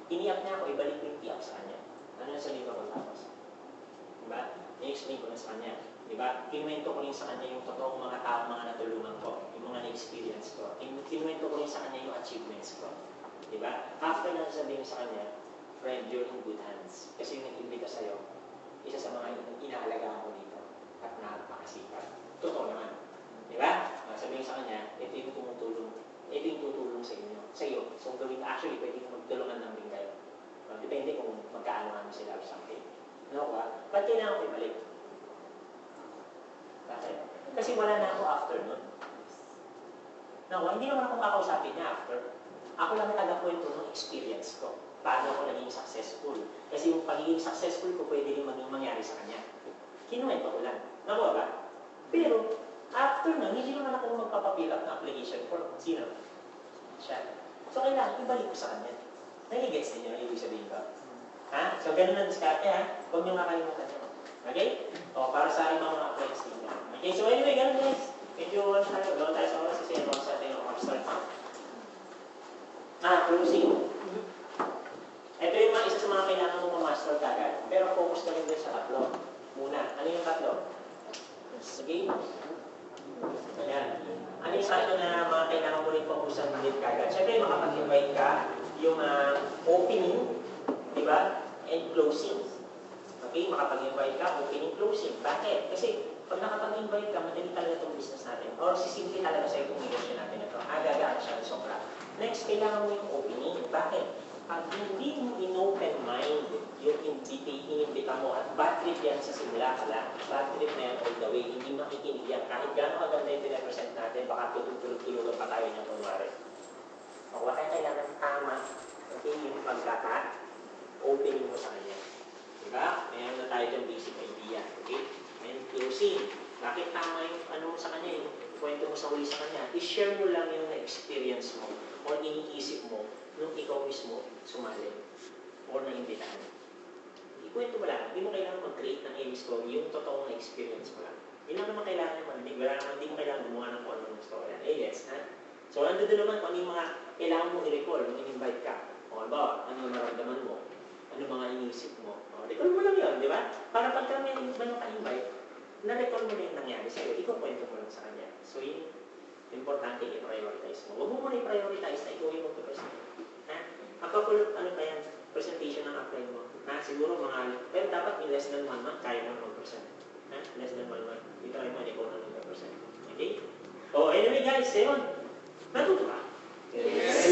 Speaker 1: Iniyak niya ako, ibalik ko yung tiyak sa kanya. Ano yung sabihin ko tapos? Diba? I-explain ko na sa kanya. Diba? Kinuwento ko rin sa kanya yung totoong mga tao, mga natulungan ko, yung mga na-experience ko. Kinuwento ko rin sa kanya yung achievements ko. Diba? After na sabihin sa kanya, friend, you're in good hands. Kasi yung nag-imbita sa'yo, isa sa mga inaalagaan ko dito at napakasipat. Totoo naman. Diba? Sabihin sa kanya, ito yung tumutulong. Ito yung tutulong sa inyo. Sa iyo. So, gawin, actually, pwede kong magtulungan lang din kayo. Depende kung magkaano sila or something. Ano ba? Ba't kailangan ko ibalik? Bakit? Kasi wala na ako after nun. Nakuha, hindi naman ako kakausapin niya after. Ako lang taga-kwento ng experience ko. Paano ako naging successful. Kasi yung pagiging successful ko pwede rin mangyari sa kanya. Kinuwento ko lang. Nakuha ba? Pero, after nun, hindi naman ako magpapapill up na application form. Sino? Siya. So, kailangan ibalik ko sa kanya. Nagigets din yun ang ibig sabihin ko. Ha? So, ganun ang diskarte, ha? Huwag nyo makalimutan yun. Okay? O, para sa ibang mga friends din na. Okay, so anyway, ganun guys. Medyo, doon tayo sa oras kasi ito sa ating start. Closing. Ito yung mga isa sa mga kailangan mo ma-master kagad. Pero focus ka rin din sa tatlo. Muna, ano yung tatlo? Sige. Ayan. Ano yung tatlo na mga kailangan mo rin focusan din kagad? Siyempre, makapag-invite ka yung opening, di ba? And closing. Okay, makapag-invite ka, opening, closing. Bakit? Kasi pag nakapag-invite ka, madali talaga itong business natin. Or sisimple talaga sa itong negosyo natin ito. Agagaan siya sobra. Next, kailangan mo yung opening. Bakit? Pag hindi mo in-open mind yung inimbita mo at bad trip yan sa simula ka lang, bad trip na yan all the way, hindi makikinig yan. Kahit gano'ng kaganda yung pinapresent natin, baka tutulog-tulogan pa tayo niya kunwari. Kung kaya kailangan tama, okay, yung pagkaka-opening mo sa kanya. Diba? Mayroon na tayo yung basic idea. Okay? And closing. Bakit tama yung ano mo sa kanya, yung kwento mo sa huli sa kanya? I-share mo lang yung na-experience mo o iniisip mo nung ikaw mismo sumali or naimbitahan. Ikwento mo lang. Hindi mo kailangan mag-create ng any story, yung totoong na-experience mo lang. Hindi lang naman kailangan yung mandig. Wala naman, hindi mo kailangan gumawa ng kung anong story. Yes, ha? So, ando doon naman kung ano yung mga kailangan mo i-recall nung in-invite ka. O, ba, ano yung maramdaman mo? Ano mga iniisip mo? O, recall mo lang yun, di ba? Para pagka may ka-invite, na-recall mo na yung nangyari sa'yo. Ikaw kwento mo lang sa kanya. So, yun, importante i-prioritize mo. Huwag mo muna i-prioritize na ikaw yung mag-present. Ha? Ano pa yan? Presentation ng apply mo. Ha? Siguro mga, pero dapat in less than 1 month, kaya mo mag-present. Ha? Less than 1 month. I-try mo, ikaw na mag-present. Okay? Oh, anyway guys, yun. Natuto ka? Yes.